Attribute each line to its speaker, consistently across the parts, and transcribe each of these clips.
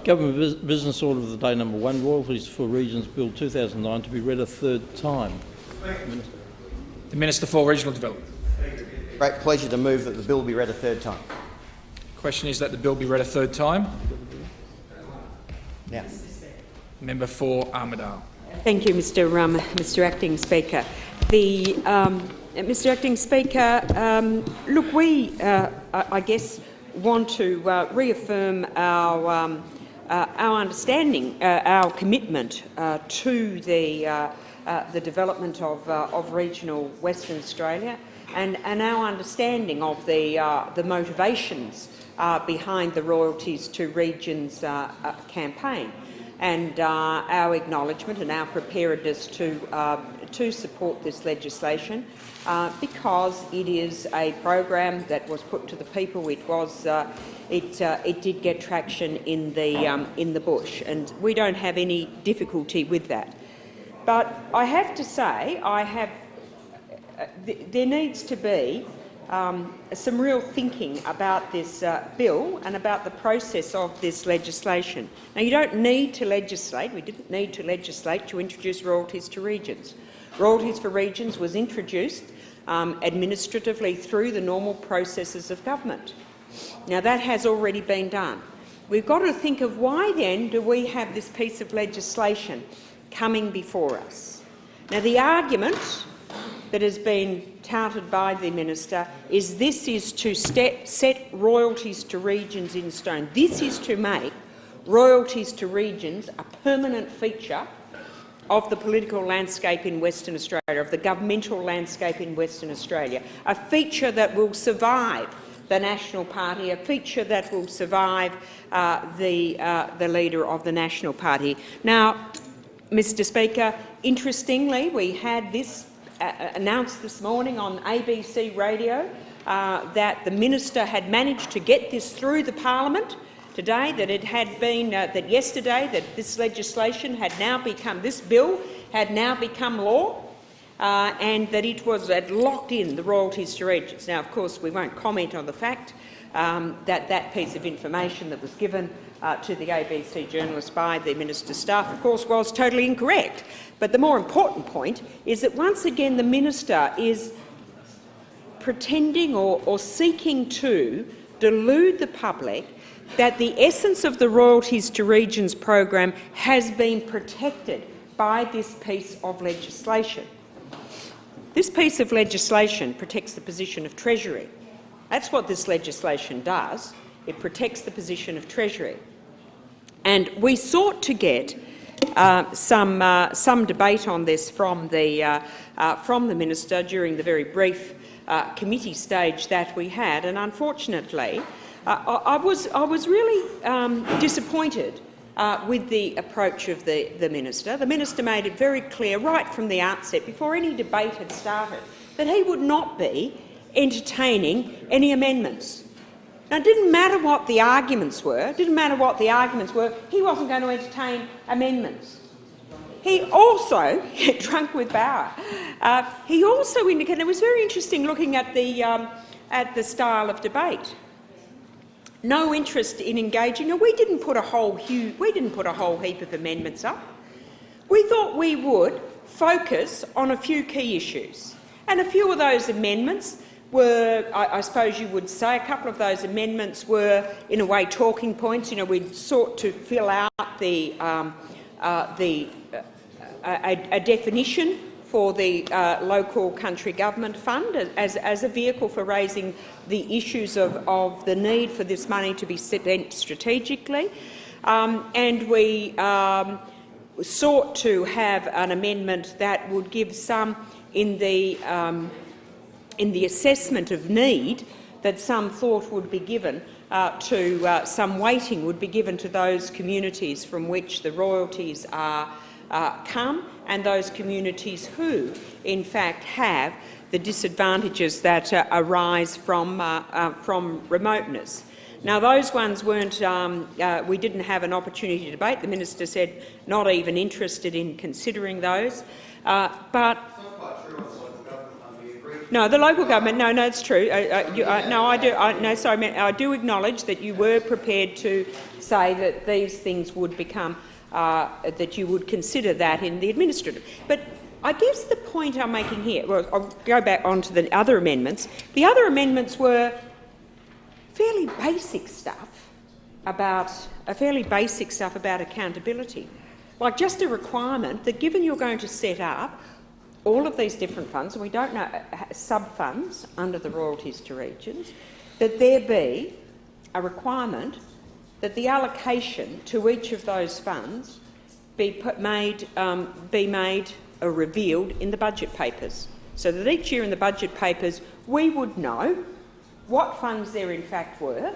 Speaker 1: Government Business Order of the Day number 1, Royalties for Regions Bill 2009, to be read a third time. Minister.
Speaker 2: The Minister for Regional Development.
Speaker 3: Great pleasure to move that the bill be read a third time.
Speaker 2: The question is that the bill be read a third time.
Speaker 3: Now.
Speaker 2: Member for Armidale.
Speaker 4: Thank you, Mr. Acting Speaker. Mr. Acting Speaker, look, we, I guess, want to reaffirm our understanding, our commitment to the development of regional Western Australia, and our understanding of the motivations behind the Royalties to Regions campaign, and our acknowledgement and our preparedness to support this legislation, because it is a program that was put to the people. It did get traction in the bush, and we don't have any difficulty with that. But I have to say, there needs to be some real thinking about this bill and about the process of this legislation. Now, you don't need to legislate. We didn't need to legislate to introduce royalties to regions. Royalties for regions was introduced administratively through the normal processes of government. Now, that has already been done. We've got to think of why then do we have this piece of legislation coming before us. Now, the argument that has been touted by the Minister is this is to set royalties to regions in stone. This is to make royalties to regions a permanent feature of the political landscape in Western Australia, of the governmental landscape in Western Australia, a feature that will survive the National Party, a feature that will survive the leader of the National Party. Now, Mr. Speaker, interestingly, we had this announced this morning on ABC radio that the Minister had managed to get this through the Parliament today, that it had been that yesterday that this legislation had now become, this bill had now become law, and that it was locked in the royalties to regions. Now, of course, we won't comment on the fact that that piece of information that was given to the ABC journalist by the Minister's staff, of course, was totally incorrect. But the more important point is that once again the Minister is pretending or seeking to delude the public that the essence of the Royalties to Regions program has been protected by this piece of legislation. This piece of legislation protects the position of Treasury. That's what this legislation does. It protects the position of Treasury. And we sought to get some debate on this from the Minister during the very brief committee stage that we had, and unfortunately, I was really disappointed with the approach of the Minister. The Minister made it very clear right from the outset, before any debate had started, that he would not be entertaining any amendments. Now, it didn't matter what the arguments were. He wasn't going to entertain amendments. He also, drunk with Bauer, he also indicated, it was very interesting looking at the style of debate. No interest in engaging. Now, we didn't put a whole heap of amendments up. We thought we would focus on a few key issues, and a few of those amendments were, I suppose you would say, a couple of those amendments were, in a way, talking points. You know, we sought to fill out a definition for the local country government fund as a vehicle for raising the issues of the need for this money to be spent strategically, and we sought to have an amendment that would give some in the assessment of need, that some thought would be given some weighting would be given to those communities from which the royalties come, and those communities who, in fact, have the disadvantages that arise from remoteness. Now, those ones weren't. We didn't have an opportunity to debate. The Minister said not even interested in considering those, but. No, the local government. No, it's true. No, I do. No, sorry, I do acknowledge that you were prepared to say that these things would become that you would consider that in the administrative. But I guess the point I'm making here. Well, I'll go back on to the other amendments. The other amendments were fairly basic stuff about accountability, like just a requirement that, given you're going to set up all of these different funds, and we don't know sub-funds under the royalties to regions, that there be a requirement that the allocation to each of those funds be made or revealed in the budget papers, so that each year in the budget papers we would know what funds there in fact were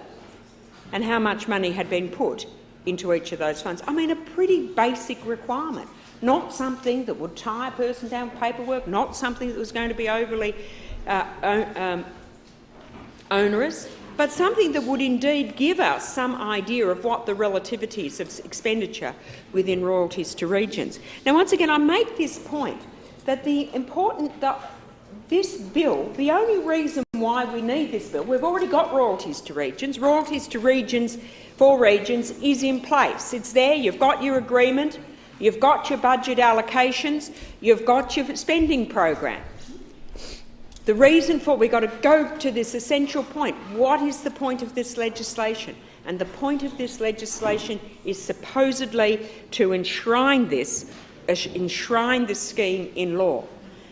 Speaker 4: and how much money had been put into each of those funds. I mean, a pretty basic requirement. Not something that would tie a person down with paperwork, not something that was going to be overly onerous, but something that would indeed give us some idea of what the relativities of expenditure within royalties to regions. Now, once again, I make this point that this bill, the only reason why we need this bill, we've already got royalties to regions. Royalties to regions for regions is in place. It's there. You've got your agreement. You've got your budget allocations, you've got your spending program. The reason for we've got to go to this essential point. What is the point of this legislation? And the point of this legislation is supposedly to enshrine this scheme in law.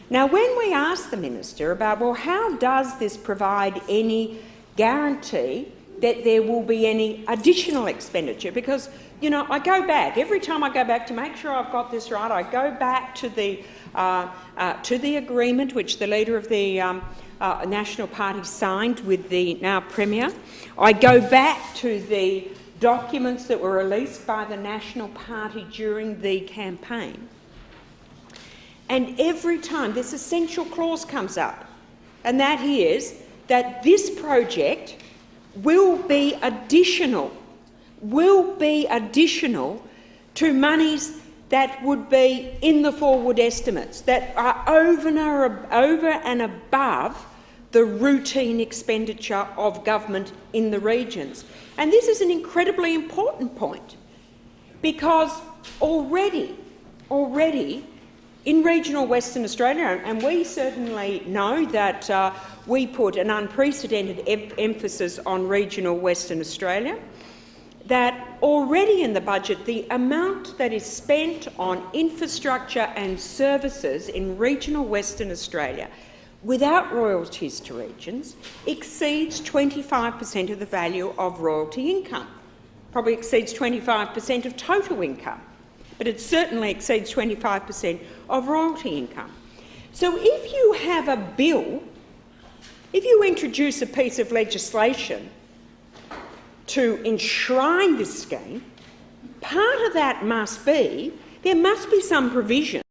Speaker 4: Now, when we ask the Minister about, well, how does this provide any guarantee that there will be any additional expenditure? Because, you know, I go back, every time I go back to make sure I've got this right, I go back to the agreement which the leader of the National Party signed with the now Premier. I go back to the documents that were released by the National Party during the campaign. And every time this essential clause comes up, and that is that this project will be additional to monies that would be in the forward estimates, that are over and above the routine expenditure of government in the regions. And this is an incredibly important point, because already in regional Western Australia, and we certainly know that we put an unprecedented emphasis on regional Western Australia, that already in the budget the amount that is spent on infrastructure and services in regional Western Australia without royalties to regions exceeds 25% of the value of royalty income. Probably exceeds 25% of total income, but it certainly exceeds 25% of royalty income. So if you have a bill, if you introduce a piece of legislation to enshrine this scheme, part of that must be, there must be some provision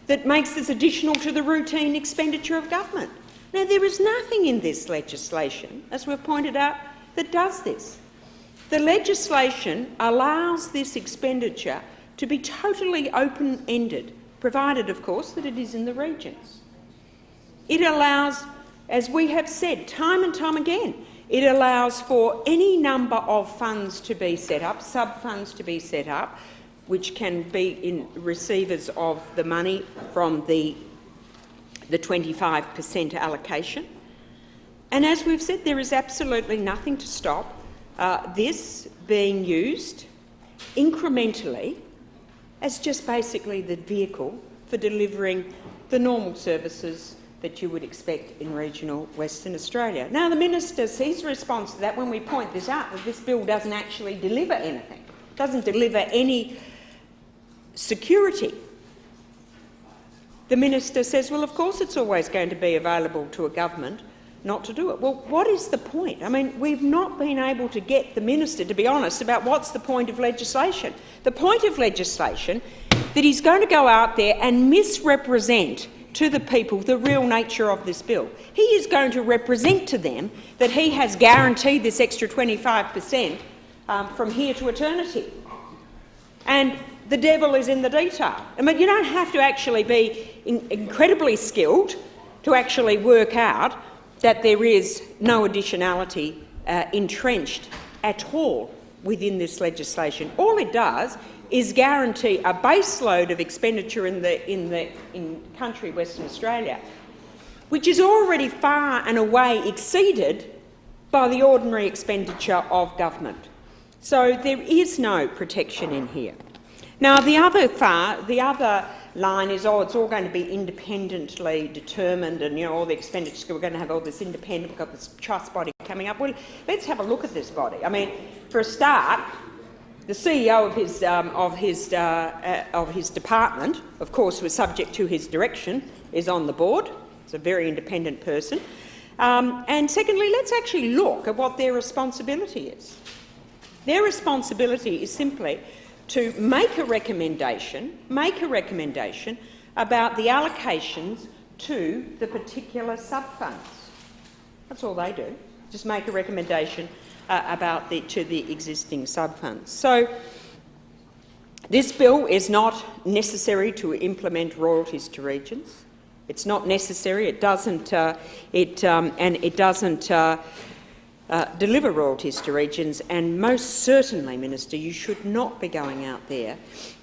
Speaker 4: that makes this additional to the routine expenditure of government. Now, there is nothing in this legislation, as we've pointed out, that does this. The legislation allows this expenditure to be totally open-ended, provided, of course, that it is in the regions. It allows, as we have said time and time again, it allows for any number of funds to be set up, sub-funds to be set up, which can be in receivers of the money from the 25% allocation. And as we've said, there is absolutely nothing to stop this being used incrementally as just basically the vehicle for delivering the normal services that you would expect in regional Western Australia. Now, the Minister's response to that, when we point this out, that this bill doesn't actually deliver anything, doesn't deliver any security. The Minister says, well, of course it's always going to be available to a government not to do it. Well, what is the point? I mean, we've not been able to get the Minister to be honest about what's the point of legislation. The point of legislation that he's going to go out there and misrepresent to the people the real nature of this bill. He is going to represent to them that he has guaranteed this extra 25% from here to eternity. And the devil is in the detail. I mean, you don't have to actually be incredibly skilled to actually work out that there is no additionality entrenched at all within this legislation. All it does is guarantee a base load of expenditure in country Western Australia, which is already far and away exceeded by the ordinary expenditure of government. So there is no protection in here. Now, the other line is, oh, it's all going to be independently determined, and all the expenditure, we're going to have all this independent, we've got this trust body coming up. Well, let's have a look at this body. I mean, for a start, the CEO of his department, of course, was subject to his direction, is on the board. It's a very independent person. And secondly, let's actually look at what their responsibility is. Their responsibility is simply to make a recommendation about the allocations to the particular sub-funds. That's all they do, just make a recommendation to the existing sub-funds. So this bill is not necessary to implement royalties to regions. It's not necessary. It doesn't. It doesn't deliver royalties to regions. And most certainly, Minister, you should not be going out there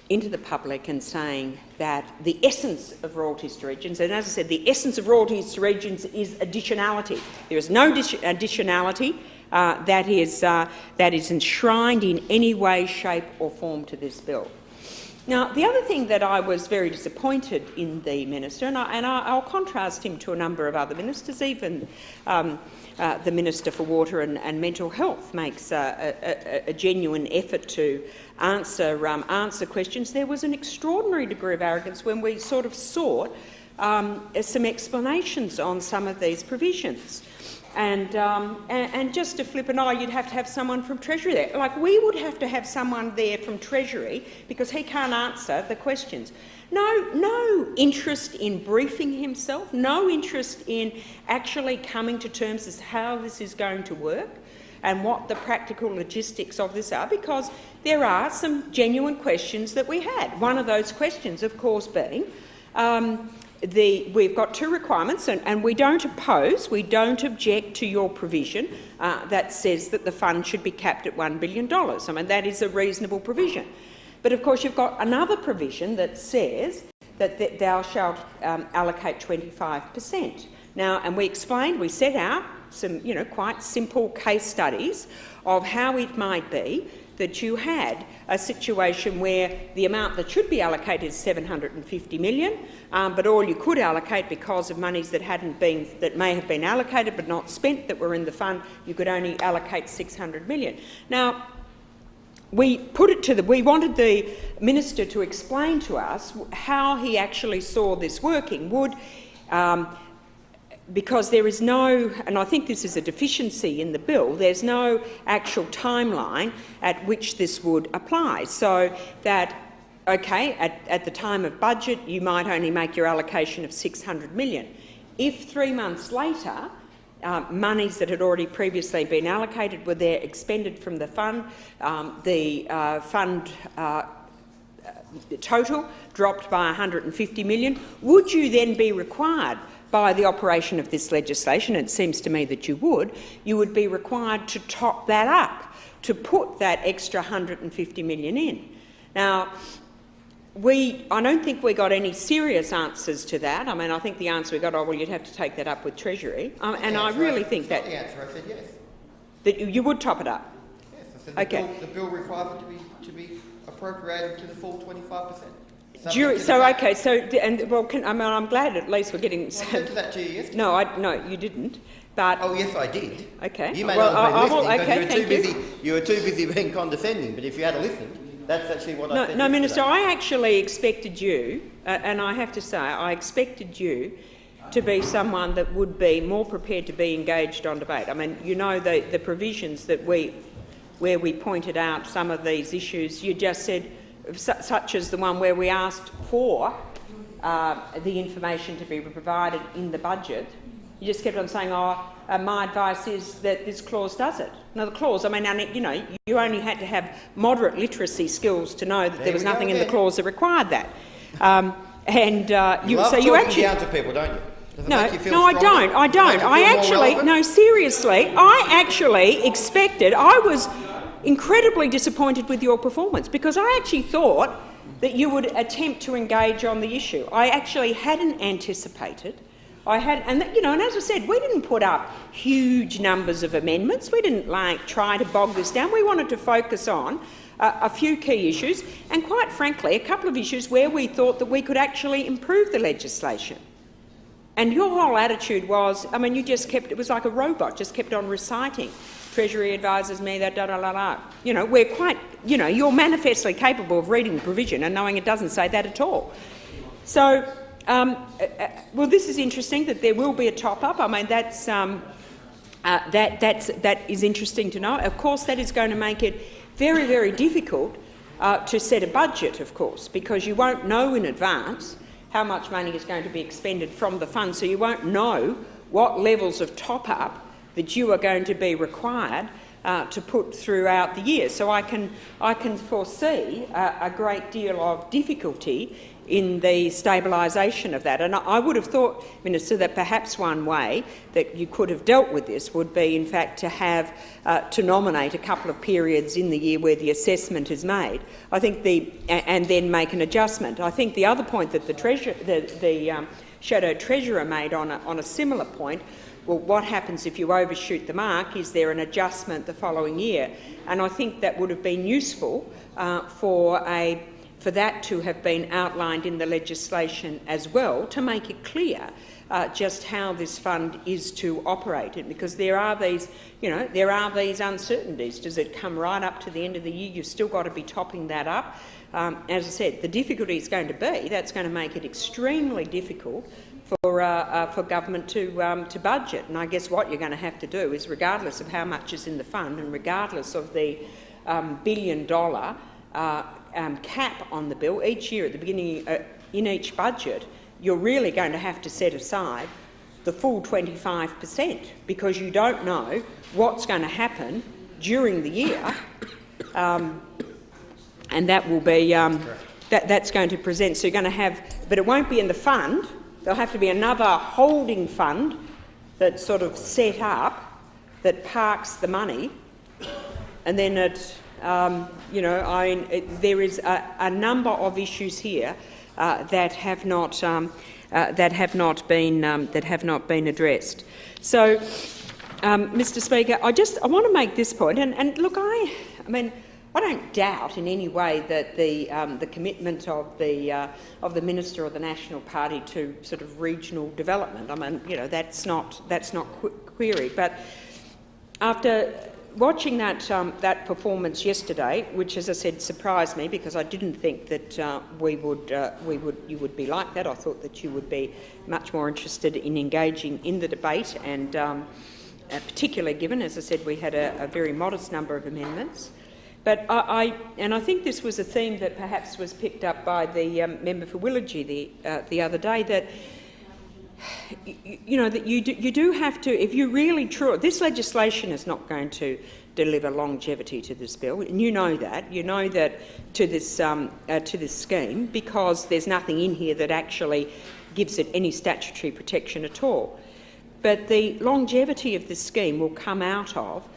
Speaker 4: into the public and saying that the essence of royalties to regions, and as I said, the essence of royalties to regions is additionality. There is no additionality that is enshrined in any way, shape or form to this bill. Now, the other thing that I was very disappointed in the minister, and I'll contrast him to a number of other ministers, even the Minister for Water and Mental Health makes a genuine effort to answer questions. There was an extraordinary degree of arrogance when we sort of sought some explanations on some of these provisions. And just to flip an eye, you'd have to have someone from Treasury there. Like, we would have to have someone there from Treasury because he can't answer the questions. No interest in briefing himself, no interest in actually coming to terms as how this is going to work and what the practical logistics of this are, because there are some genuine questions that we had. One of those questions, of course, being we've got two requirements, and we don't object to your provision that says that the fund should be capped at $1 billion. I mean, that is a reasonable provision. But of course, you've got another provision that says that thou shalt allocate 25%. Now, and we set out some, quite simple case studies of how it might be that you had a situation where the amount that should be allocated is $750 million, but all you could allocate because of monies that may have been allocated but not spent that were in the fund, you could only allocate $600 million. Now, we wanted the minister to explain to us how he actually saw this working. Because there is no, and I think this is a deficiency in the bill, there's no actual timeline at which this would apply. So that, okay, at the time of budget, you might only make your allocation of $600 million. If 3 months later, monies that had already previously been allocated were there expended from the fund, the total dropped by $150 million, would you then be required by the operation of this legislation, and it seems to me that you would be required to top that up, to put that extra $150 million in. Now, I don't think we got any serious answers to that. I mean, I think the answer we got, oh, well, you'd have to take that up with Treasury. And I really think that...
Speaker 3: The answer, I said yes.
Speaker 4: That you would top it up?
Speaker 3: Yes, I said the bill requires it to be appropriated to the full 25%. I'm glad at least we're getting... Well, I said that to you yesterday.
Speaker 4: No, you didn't. But
Speaker 3: oh, yes, I did.
Speaker 4: Okay.
Speaker 3: You may not have been listening because you were too busy being condescending, but if you had listened, that's actually what I said.
Speaker 4: No, Minister, I actually expected you, and I have to say, I expected you to be someone that would be more prepared to be engaged on debate. I mean, the provisions that where we pointed out some of these issues, you just said, such as the one where we asked for the information to be provided in the budget, you just kept on saying, my advice is that this clause does it. Now, the clause, I mean, you only had to have moderate literacy skills to know that there was nothing in the clause that required that.
Speaker 3: You love talking down to people, don't you? Does it
Speaker 4: No,
Speaker 3: make you feel
Speaker 4: no, I
Speaker 3: stronger?
Speaker 4: don't. I
Speaker 3: Does it make
Speaker 4: don't.
Speaker 3: you feel more relevant?
Speaker 4: No, seriously, I actually expected, I was incredibly disappointed with your performance because I actually thought that you would attempt to engage on the issue. I actually hadn't anticipated. And as I said, we didn't put up huge numbers of amendments. We didn't try to bog this down. We wanted to focus on a few key issues and, quite frankly, a couple of issues where we thought that we could actually improve the legislation. And your whole attitude was, you just it was like a robot, just kept on reciting. Treasury advises me that da-da-da-da. We're quite, you're manifestly capable of reading the provision and knowing it doesn't say that at all. So, well, this is interesting that there will be a top-up. That is interesting to know. Of course, that is going to make it very, very difficult to set a budget, of course, because you won't know in advance how much money is going to be expended from the fund, so you won't know what levels of top-up that you are going to be required to put throughout the year. So I can foresee a great deal of difficulty in the stabilisation of that. And I would have thought, Minister, that perhaps one way that you could have dealt with this would be, in fact, to have to nominate a couple of periods in the year where the assessment is made. I think and then make an adjustment. I think the other point that the Shadow Treasurer made on a similar point. Well, what happens if you overshoot the mark? Is there an adjustment the following year? And I think that would have been useful for that to have been outlined in the legislation as well, to make it clear just how this fund is to operate it, because there are these uncertainties. Does it come right up to the end of the year? You've still got to be topping that up. As I said, the difficulty is going to be that's going to make it extremely difficult for government to budget. And I guess what you're going to have to do is, regardless of how much is in the fund and regardless of the $1 billion cap on the bill, each year at the beginning in each budget, you're really going to have to set aside the full 25%, because you don't know what's going to happen during the year, and that will be that's going to present. So you're going to have, but it won't be in the fund. There'll have to be another holding fund that's sort of set up that parks the money, and then there is a number of issues here that have not been addressed. So, Mr. Speaker, I want to make this point, and look, I don't doubt in any way that the commitment of the Minister of the National Party to sort of regional development. That's not queried. But after watching that performance yesterday, which, as I said, surprised me because I didn't think that you would be like that. I thought that you would be much more interested in engaging in the debate, and particularly given, as I said, we had a very modest number of amendments. But I think this was a theme that perhaps was picked up by the member for Willagee the other day, that that you do have to, if you really this legislation is not going to deliver longevity to this bill, and you know that to this scheme, because there's nothing in here that actually gives it any statutory protection at all. But the longevity of this scheme will come out of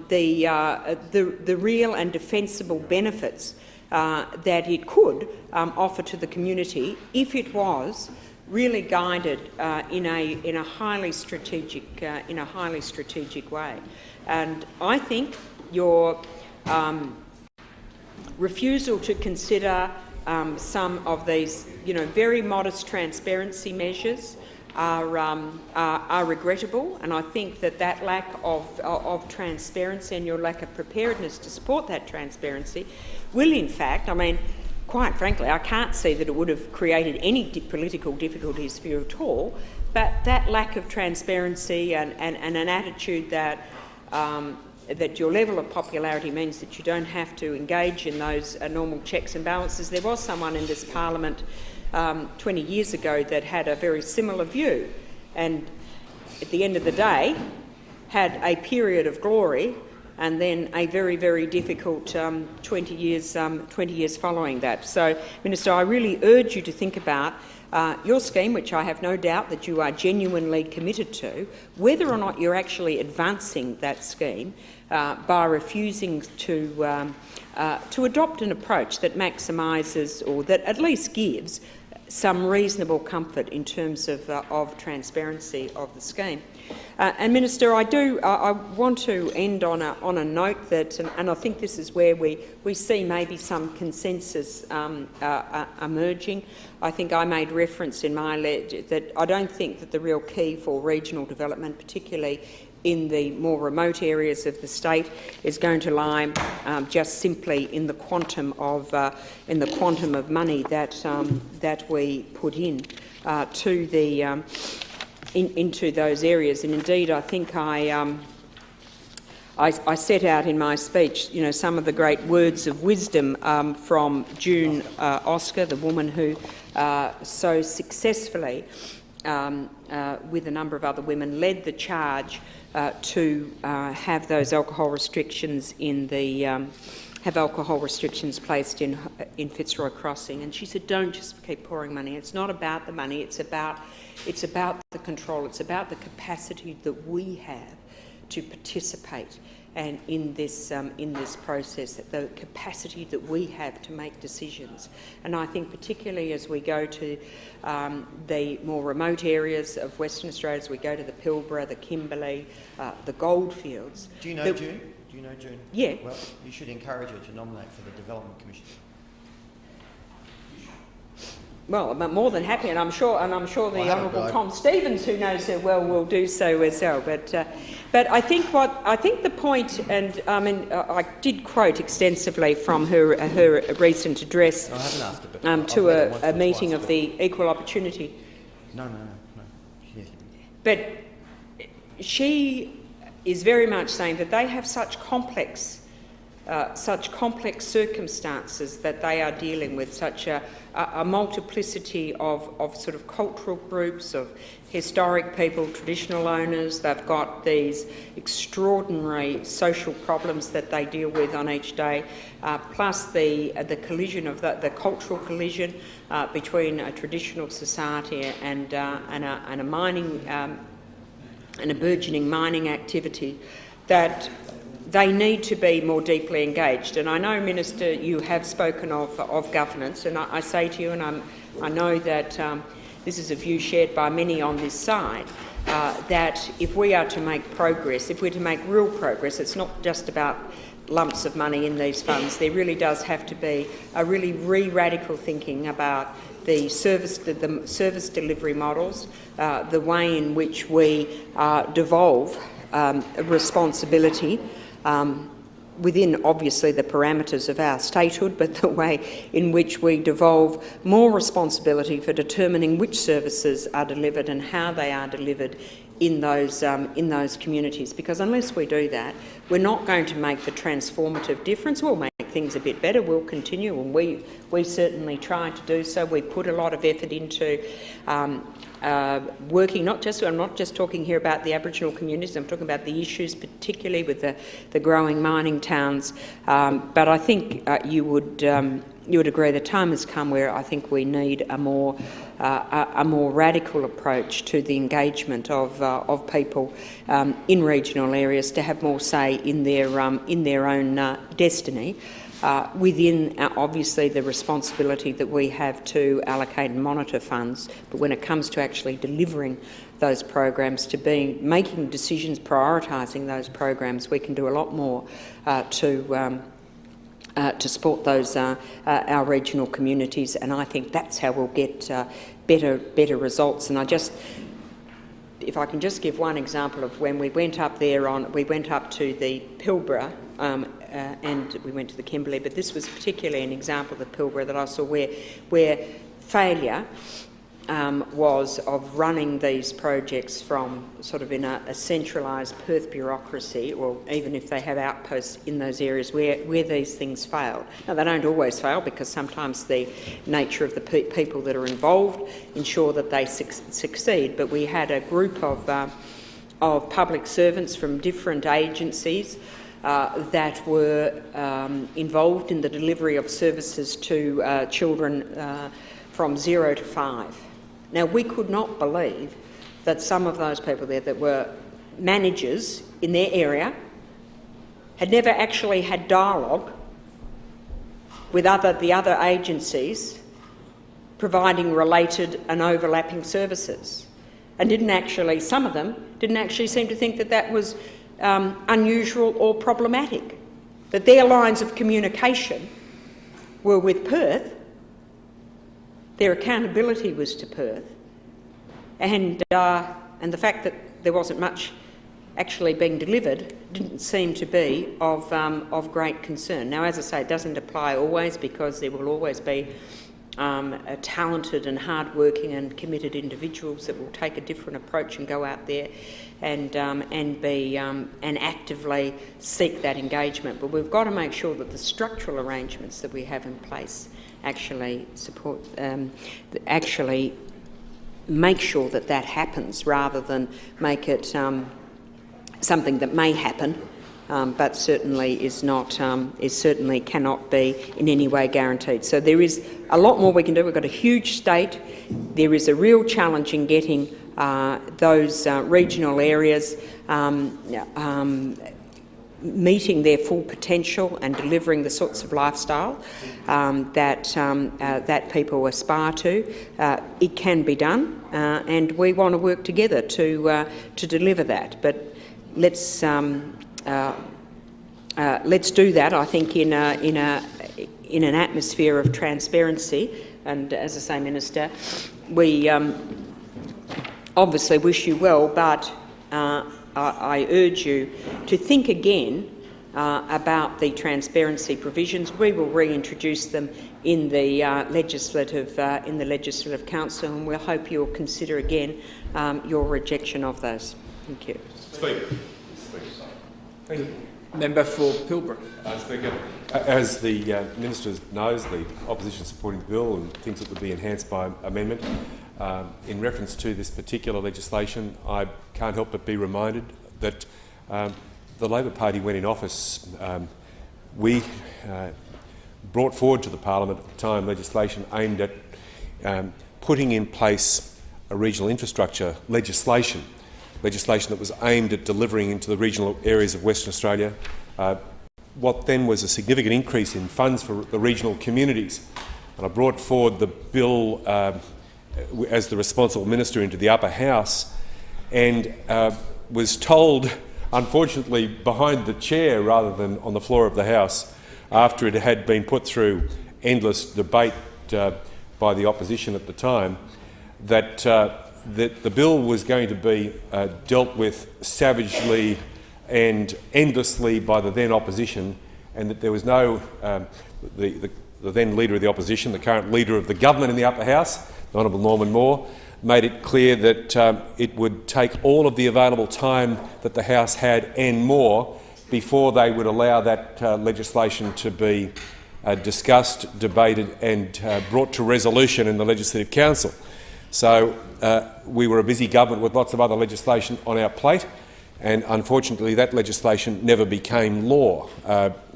Speaker 4: the real and defensible benefits that it could offer to the community if it was really guided in a highly strategic way. And I think your refusal to consider some of these, very modest transparency measures are regrettable, and I think that lack of transparency and your lack of preparedness to support that transparency will, in fact, quite frankly, I can't see that it would have created any political difficulties for you at all, but that lack of transparency and an attitude that your level of popularity means that you don't have to engage in those normal checks and balances. There was someone in this parliament 20 years ago that had a very similar view, and at the end of the day had a period of glory and then a very, very difficult 20 years following that. So, Minister, I really urge you to think about your scheme, which I have no doubt that you are genuinely committed to, whether or not you're actually advancing that scheme by refusing to adopt an approach that maximises, or that at least gives, some reasonable comfort in terms of transparency of the scheme. And Minister, I want to end on a note that, and I think this is where we see maybe some consensus emerging. I think I made reference in my letter that I don't think that the real key for regional development, particularly in the more remote areas of the state, is going to lie just simply in the quantum of money that we put in to the into those areas. And indeed, I think I set out in my speech, some of the great words of wisdom from June Oscar, the woman who so successfully, with a number of other women, led the charge to have those alcohol restrictions have alcohol restrictions placed in Fitzroy Crossing. And she said, don't just keep pouring money. It's not about the money. It's about the control. It's about the capacity that we have to participate and in this process, the capacity that we have to make decisions. And I think particularly as we go to the more remote areas of Western Australia, as we go to the Pilbara, the Kimberley, the goldfields.
Speaker 3: Do you know June? Do you know June?
Speaker 4: Yeah.
Speaker 3: Well, you should encourage her to nominate for the Development Commission.
Speaker 4: Well, I'm more than happy, and I'm sure the Honourable Tom Stevens, who knows her well, will do so as well. But I think the point, and I did quote extensively from her recent address to a meeting of the Equal Opportunity.
Speaker 3: No.
Speaker 4: But she is very much saying that they have such complex circumstances that they are dealing with, such a multiplicity of sort of cultural groups, of historic people, traditional owners. They've got these extraordinary social problems that they deal with on each day, plus the collision of the cultural collision between a traditional society and a mining and a burgeoning mining activity, that they need to be more deeply engaged. And I know, Minister, you have spoken of governance, and I say to you, and I know that this is a view shared by many on this side, that if we are to make progress, if we're to make real progress, it's not just about lumps of money in these funds. There really does have to be a really radical thinking about the service delivery models, the way in which we devolve responsibility within, obviously, the parameters of our statehood, but the way in which we devolve more responsibility for determining which services are delivered and how they are delivered in those communities. Because unless we do that, we're not going to make the transformative difference. We'll make things a bit better. We'll continue, and we certainly try to do so. We put a lot of effort into working, I'm not just talking here about the Aboriginal communities, I'm talking about the issues particularly with the growing mining towns. But I think you would agree the time has come where I think we need a more radical approach to the engagement of people in regional areas to have more say in their own destiny. Within, obviously, the responsibility that we have to allocate and monitor funds, but when it comes to actually delivering those programs, to making decisions, prioritising those programs, we can do a lot more to support those our regional communities, and I think that's how we'll get better results. And if I can just give one example of when we went up we went up to the Pilbara. And we went to the Kimberley, but this was particularly an example of the Pilbara that I saw where failure was of running these projects from sort of in a centralised Perth bureaucracy, or even if they have outposts in those areas where these things fail. Now, they don't always fail, because sometimes the nature of the people that are involved ensure that they succeed, but we had a group of public servants from different agencies that were involved in the delivery of services to children from 0 to 5. Now, we could not believe that some of those people there that were managers in their area had never actually had dialogue with the other agencies providing related and overlapping services, and some of them didn't actually seem to think that that was unusual or problematic, that their lines of communication were with Perth, their accountability was to Perth, and the fact that there wasn't much actually being delivered didn't seem to be of great concern. Now, as I say, it doesn't apply always, because there will always be talented and hard-working and committed individuals that will take a different approach and go out there and actively seek that engagement. But we've got to make sure that the structural arrangements that we have in place actually support, actually make sure that that happens, rather than make it something that may happen, but certainly certainly cannot be in any way guaranteed. So there is a lot more we can do. We've got a huge state. There is a real challenge in getting those regional areas meeting their full potential and delivering the sorts of lifestyle that people aspire to. It can be done, and we want to work together to deliver that. But let's do that, I think, in an atmosphere of transparency. And as I say, Minister, we obviously wish you well, but I urge you to think again about the transparency provisions. We will reintroduce them in the legislative council, and we'll hope you'll consider again your rejection of those. Thank you.
Speaker 5: Speaker.
Speaker 2: Member for Pilbara.
Speaker 5: Speaker, as the Minister knows, the opposition supporting the bill and thinks it would be enhanced by amendment. In reference to this particular legislation, I can't help but be reminded that the Labor Party, when in office, we brought forward to the Parliament at the time legislation aimed at putting in place a regional infrastructure legislation that was aimed at delivering into the regional areas of Western Australia what then was a significant increase in funds for the regional communities. And I brought forward the bill as the responsible minister into the upper house, and was told, unfortunately behind the chair rather than on the floor of the House, after it had been put through endless debate by the opposition at the time, that the bill was going to be dealt with savagely and endlessly by the then opposition, and that there was no the then Leader of the Opposition, the current Leader of the Government in the upper house, the Honourable Norman Moore, made it clear that it would take all of the available time that the House had and more before they would allow that legislation to be discussed, debated and brought to resolution in the Legislative Council. So we were a busy government with lots of other legislation on our plate, and unfortunately that legislation never became law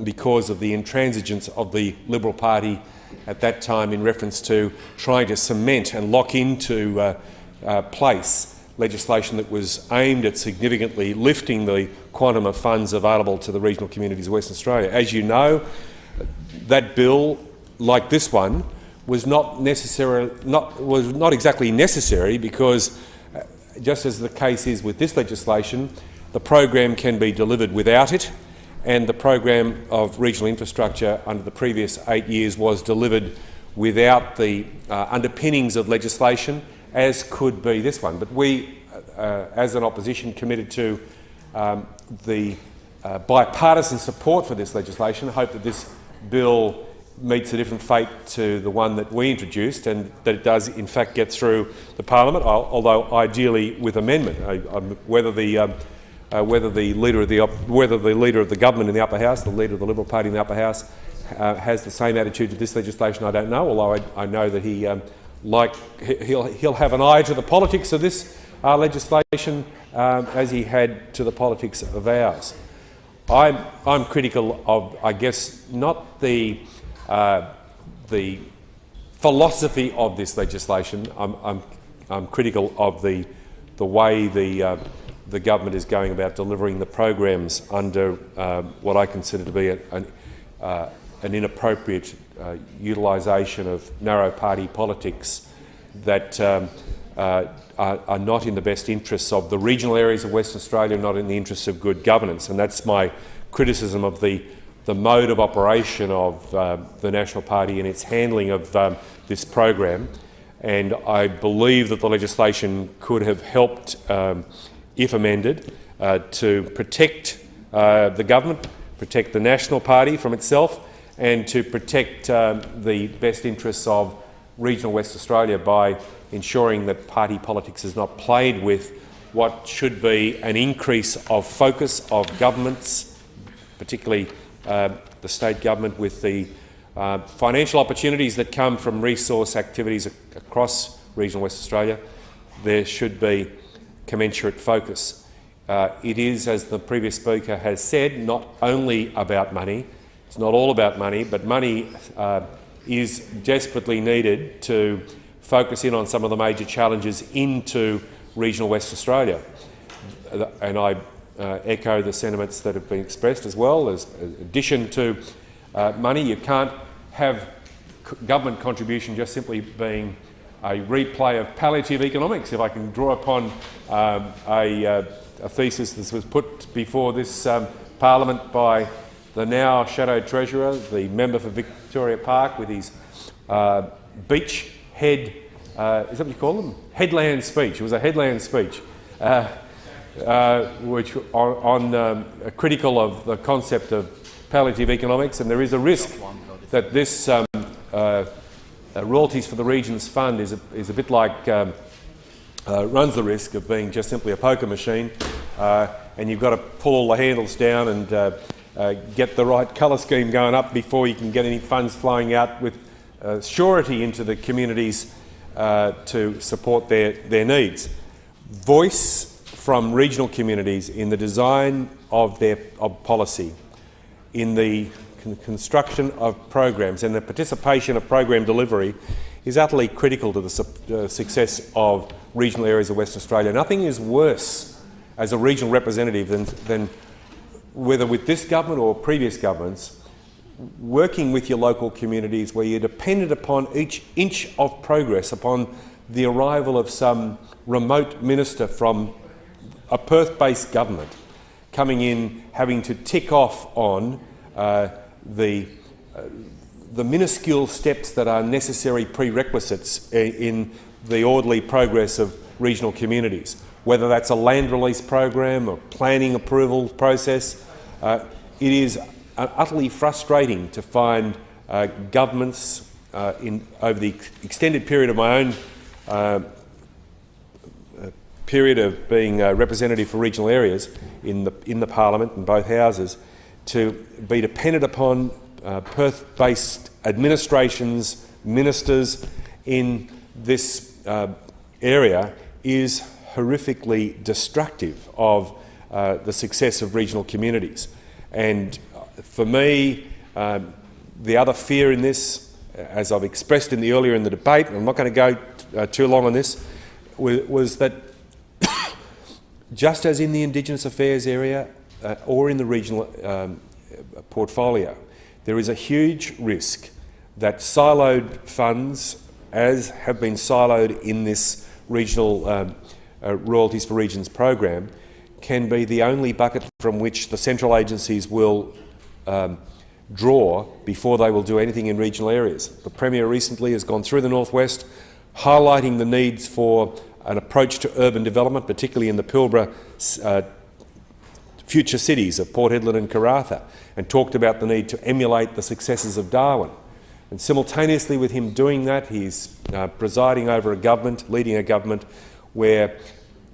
Speaker 5: because of the intransigence of the Liberal Party at that time in reference to trying to cement and lock into place legislation that was aimed at significantly lifting the quantum of funds available to the regional communities of Western Australia. As you know, that bill, like this one, was not exactly necessary, because just as the case is with this legislation, the program can be delivered without it, and the program of regional infrastructure under the previous 8 years was delivered without the underpinnings of legislation, as could be this one. But we, as an opposition, committed to the bipartisan support for this legislation, hope that this bill meets a different fate to the one that we introduced, and that it does in fact get through the Parliament, although ideally with amendment. Whether the Leader of the Government in the upper house, the Leader of the Liberal Party in the upper house, has the same attitude to this legislation, I don't know. Although I know that he'll have an eye to the politics of this legislation, as he had to the politics of ours. I'm critical of, I guess, not the philosophy of this legislation. I'm I'm critical of the way the government is going about delivering the programs under what I consider to be an inappropriate utilisation of narrow party politics that are not in the best interests of the regional areas of Western Australia, not in the interests of good governance. And that's my criticism of the mode of operation of the National Party and its handling of this program. And I believe that the legislation could have helped, if amended, to protect the government, protect the National Party from itself, and to protect the best interests of regional West Australia by ensuring that party politics is not played with what should be an increase of focus of governments, particularly the state government, with the financial opportunities that come from resource activities across regional West Australia. There should be commensurate focus. It is, as the previous speaker has said, not only about money. It's not all about money, but money is desperately needed to focus in on some of the major challenges into regional West Australia. And I echo the sentiments that have been expressed as well. As addition to money, you can't have government contribution just simply being a replay of palliative economics. If I can draw upon a thesis that was put before this Parliament by the now Shadow Treasurer, the member for Victoria Park, with his beach head, is that what you call them? Headland speech. It was a headland speech, which on critical of the concept of palliative economics, and there is a risk that this Royalties for the Regions Fund is a bit like, runs the risk of being just simply a poker machine, and you've got to pull all the handles down and get the right colour scheme going up before you can get any funds flowing out with surety into the communities to support their needs. Voice from regional communities in the design of policy, in the construction of programs and the participation of program delivery is utterly critical to the success of regional areas of Western Australia. Nothing is worse as a regional representative than whether with this government or previous governments, working with your local communities where you're dependent upon each inch of progress upon the arrival of some remote minister from a Perth-based government coming in, having to tick off on the minuscule steps that are necessary prerequisites in the orderly progress of regional communities, whether that's a land release program or planning approval process. It is utterly frustrating to find governments over the extended period of my own period of being representative for regional areas in the Parliament in both houses, to be dependent upon Perth-based administrations, ministers in this area is horrifically destructive of the success of regional communities. And for me, the other fear in this, as I've expressed earlier in the debate, and I'm not going to go too long on this, was that just as in the Indigenous Affairs area or in the regional portfolio, there is a huge risk that siloed funds, as have been siloed in this regional Royalties for Regions program, can be the only bucket from which the central agencies will draw before they will do anything in regional areas. The Premier recently has gone through the Northwest, highlighting the needs for an approach to urban development, particularly in the Pilbara future cities of Port Hedland and Karratha, and talked about the need to emulate the successes of Darwin. And simultaneously with him doing that, he's presiding over a government, leading a government where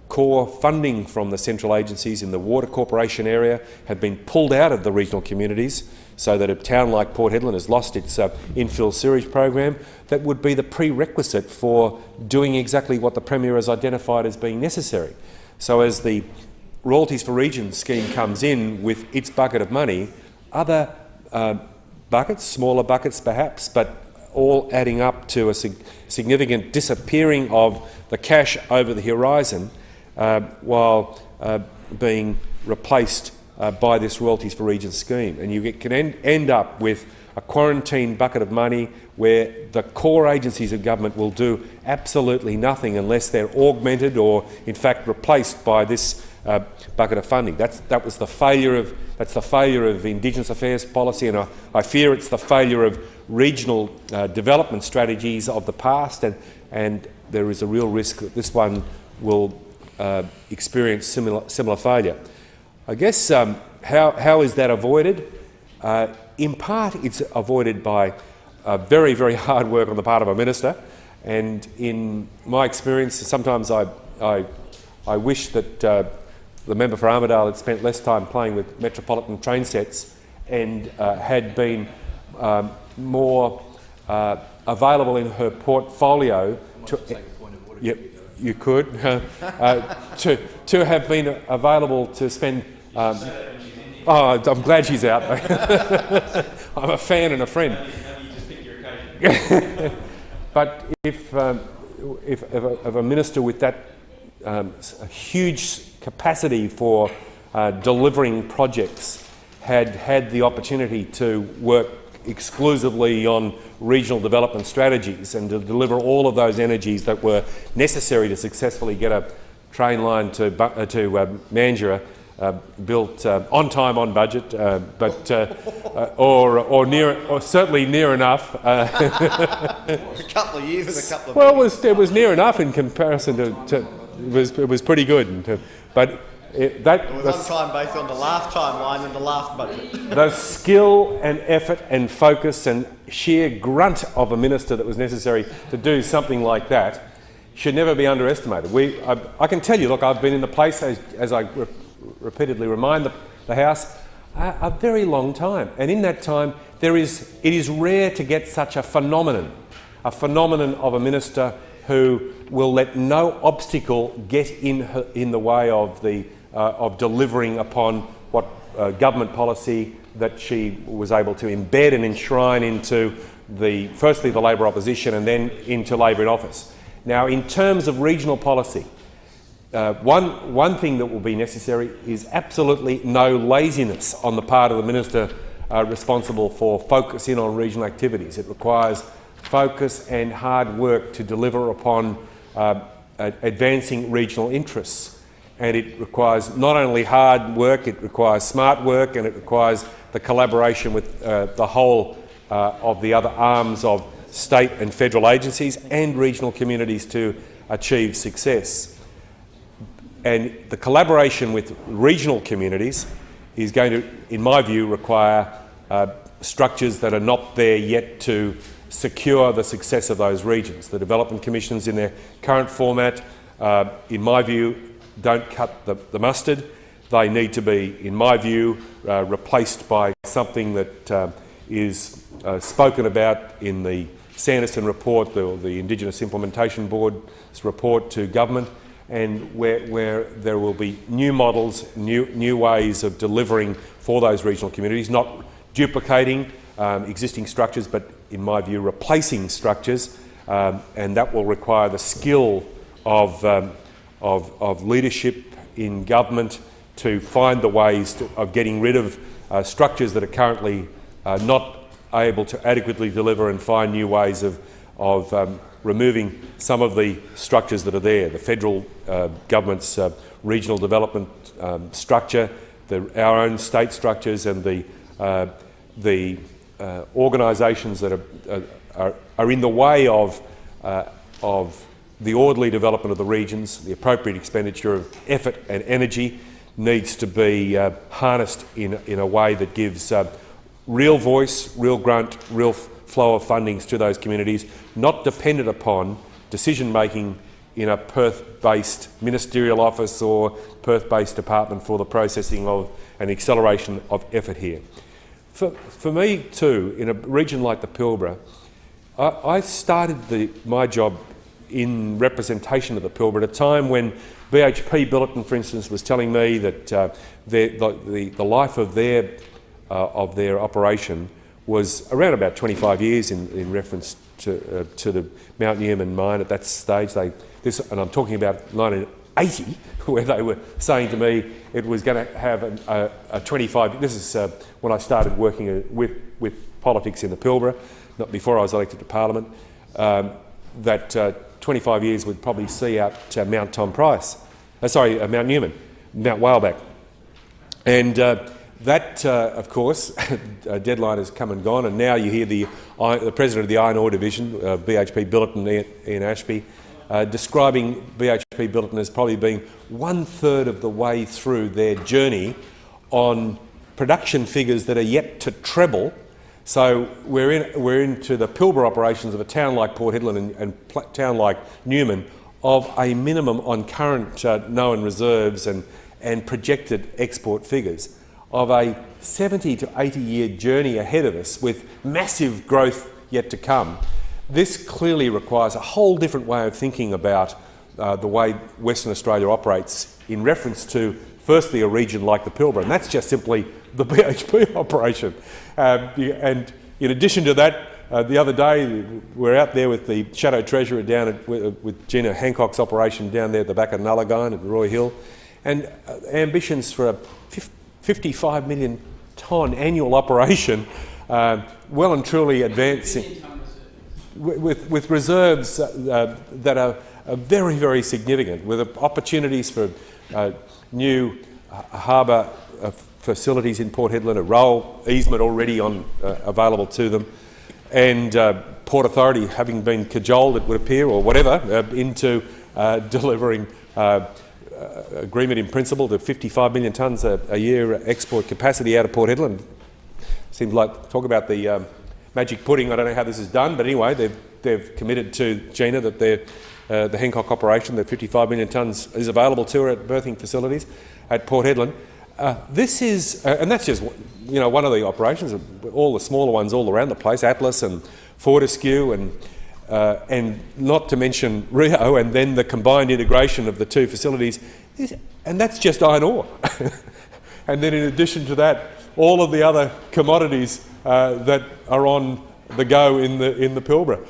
Speaker 5: core funding from the central agencies in the Water Corporation area had been pulled out of the regional communities, so that a town like Port Hedland has lost its infill sewage program that would be the prerequisite for doing exactly what the Premier has identified as being necessary. So as the Royalties for Regions scheme comes in with its bucket of money, other buckets, smaller buckets perhaps, but all adding up to a significant disappearing of the cash over the horizon, while being replaced by this Royalties for Regions scheme. And you can end up with a quarantine bucket of money where the core agencies of government will do absolutely nothing unless they're augmented or, in fact, replaced by this bucket of funding. That's the failure of Indigenous affairs policy, and I fear it's the failure of regional development strategies of the past, and there is a real risk that this one will experience similar failure. I guess how is that avoided? In part, it's avoided by very, very hard work on the part of a minister, and in my experience, sometimes I wish that the member for Armidale had spent less time playing with metropolitan train sets and had been more available in her portfolio to. Yep, you could to have been available to spend. Oh, I'm glad she's out. I'm a fan and a friend. But if a minister with that a huge capacity for delivering projects had the opportunity to work exclusively on regional development strategies and to deliver all of those energies that were necessary to successfully get a train line to Mandurah built on time, on budget, or certainly near enough.
Speaker 3: A couple of years and a couple of.
Speaker 5: Well, it was near enough in comparison to it was pretty good, but.
Speaker 3: It was on time based on the last timeline and the last budget.
Speaker 5: The skill and effort and focus and sheer grunt of a minister that was necessary to do something like that should never be underestimated. I can tell you, look, I've been in the place, as I repeatedly remind the House, a very long time. And in that time, it is rare to get such a phenomenon of a minister who will let no obstacle get in the way of delivering upon what government policy that she was able to embed and enshrine into firstly the Labor opposition and then into Labor in office. Now, in terms of regional policy, one thing that will be necessary is absolutely no laziness on the part of the minister responsible for focusing on regional activities. It requires focus and hard work to deliver upon advancing regional interests. And it requires not only hard work, it requires smart work, and it requires the collaboration with the whole of the other arms of state and federal agencies and regional communities to achieve success. And the collaboration with regional communities is going to, in my view, require structures that are not there yet to secure the success of those regions. The development commissions in their current format, in my view, don't cut the mustard. They need to be, in my view, replaced by something that is spoken about in the Sanderson report, the Indigenous Implementation Board's report to government, and where there will be new models, new ways of delivering for those regional communities, not duplicating existing structures, but in my view, replacing structures, and that will require the skill of leadership in government to find the ways of getting rid of structures that are currently not able to adequately deliver and find new ways of removing some of the structures that are there. The federal government's regional development structure, our own state structures, and the organisations that are in the way of the orderly development of the regions. The appropriate expenditure of effort and energy needs to be harnessed in a way that gives real voice, real grunt, real flow of fundings to those communities, not dependent upon decision-making in a Perth-based ministerial office or Perth-based department for the processing of an acceleration of effort here. For me too, in a region like the Pilbara, I started my job in representation of the Pilbara at a time when BHP Billiton, for instance, was telling me that the life of their operation was around about 25 years in reference to the Mount Newman mine at that stage. And I'm talking about 1980, where they were saying to me it was going to have a 25... This is when I started working with politics in the Pilbara, not before I was elected to Parliament, that 25 years would probably see out Mount Mount Newman, Mount Whaleback. And that, of course, deadline has come and gone, and now you hear the President of the Iron Ore Division, BHP Billiton, Ian Ashby, describing BHP Billiton as probably being 1/3 of the way through their journey on production figures that are yet to treble. So we're into the Pilbara operations of a town like Port Hedland and town like Newman of a minimum on current known reserves and projected export figures of a 70 to 80 year journey ahead of us with massive growth yet to come. This clearly requires a whole different way of thinking about the way Western Australia operates in reference to, firstly, a region like the Pilbara, and that's just simply the BHP operation. And in addition to that, the other day we're out there with the Shadow Treasurer down with Gina Hancock's operation down there at the back of Nullagine at Roy Hill, and ambitions for a 55 million tonne annual operation, well and truly advancing with reserves that are very, very significant, with opportunities for new harbour facilities in Port Hedland, a rail easement already available to them, and Port Authority having been cajoled, it would appear, or whatever, into delivering agreement in principle to 55 million tonnes a year export capacity out of Port Hedland. Seems like, talk about the magic pudding, I don't know how this is done, but anyway, they've committed to Gina that the Hancock operation, the 55 million tonnes is available to her at berthing facilities at Port Hedland. This is, and that's just one of the operations, all the smaller ones all around the place, Atlas and Fortescue and not to mention Rio, and then the combined integration of the two facilities, and that's just iron ore. And then in addition to that, all of the other commodities that are on the go in the Pilbara,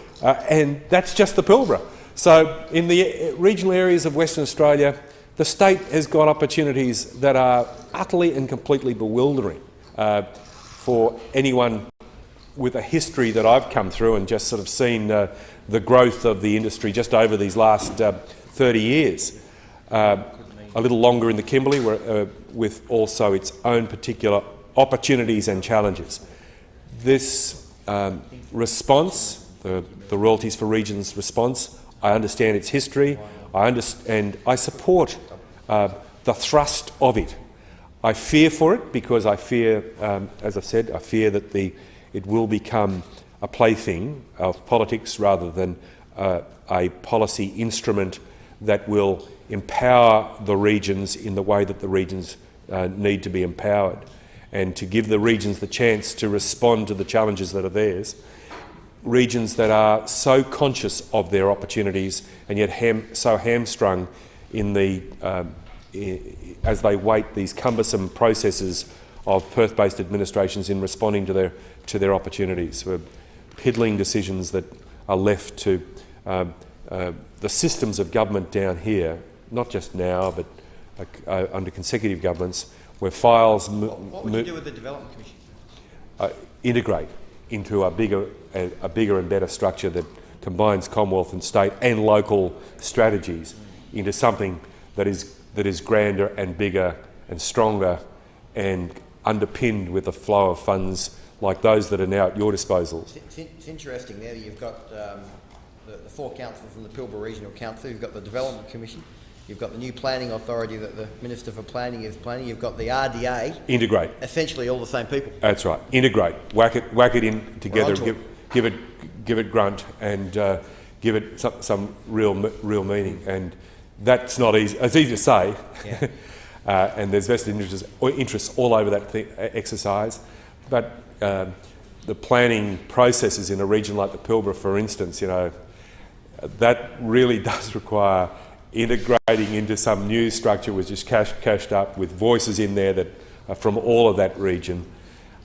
Speaker 5: and that's just the Pilbara. So in the regional areas of Western Australia, the state has got opportunities that are utterly and completely bewildering for anyone with a history that I've come through and just sort of seen the growth of the industry just over these last 30 years. A little longer in the Kimberley, with also its own particular opportunities and challenges. This response, the Royalties for Regions response, I understand its history, and I support the thrust of it. I fear for it because I fear, as I've said, I fear that it will become a plaything of politics rather than a policy instrument that will empower the regions in the way that the regions need to be empowered, and to give the regions the chance to respond to the challenges that are theirs. Regions that are so conscious of their opportunities and yet so hamstrung in as they wait these cumbersome processes of Perth-based administrations in responding to their opportunities. We're piddling decisions that are left to the systems of government down here, not just now, but under consecutive governments, where files...
Speaker 3: What would you do with the Development Commission?
Speaker 5: Integrate into a bigger and better structure that combines Commonwealth and state and local strategies into something that is grander and bigger and stronger and underpinned with a flow of funds like those that are now at your disposal.
Speaker 3: It's interesting there that you've got the four councillors from the Pilbara Regional Council, you've got the Development Commission, you've got the new planning authority that the Minister for Planning is planning, you've got the RDA. Integrate. Essentially all the same people.
Speaker 5: That's right. Integrate. Whack it in together. Give it grunt and give it some real meaning. And that's not easy. It's easy to say. Yeah. And there's vested interests all over that exercise. But the planning processes in a region like the Pilbara, for instance, that really does require integrating into some new structure which is cashed up with voices in there that are from all of that region.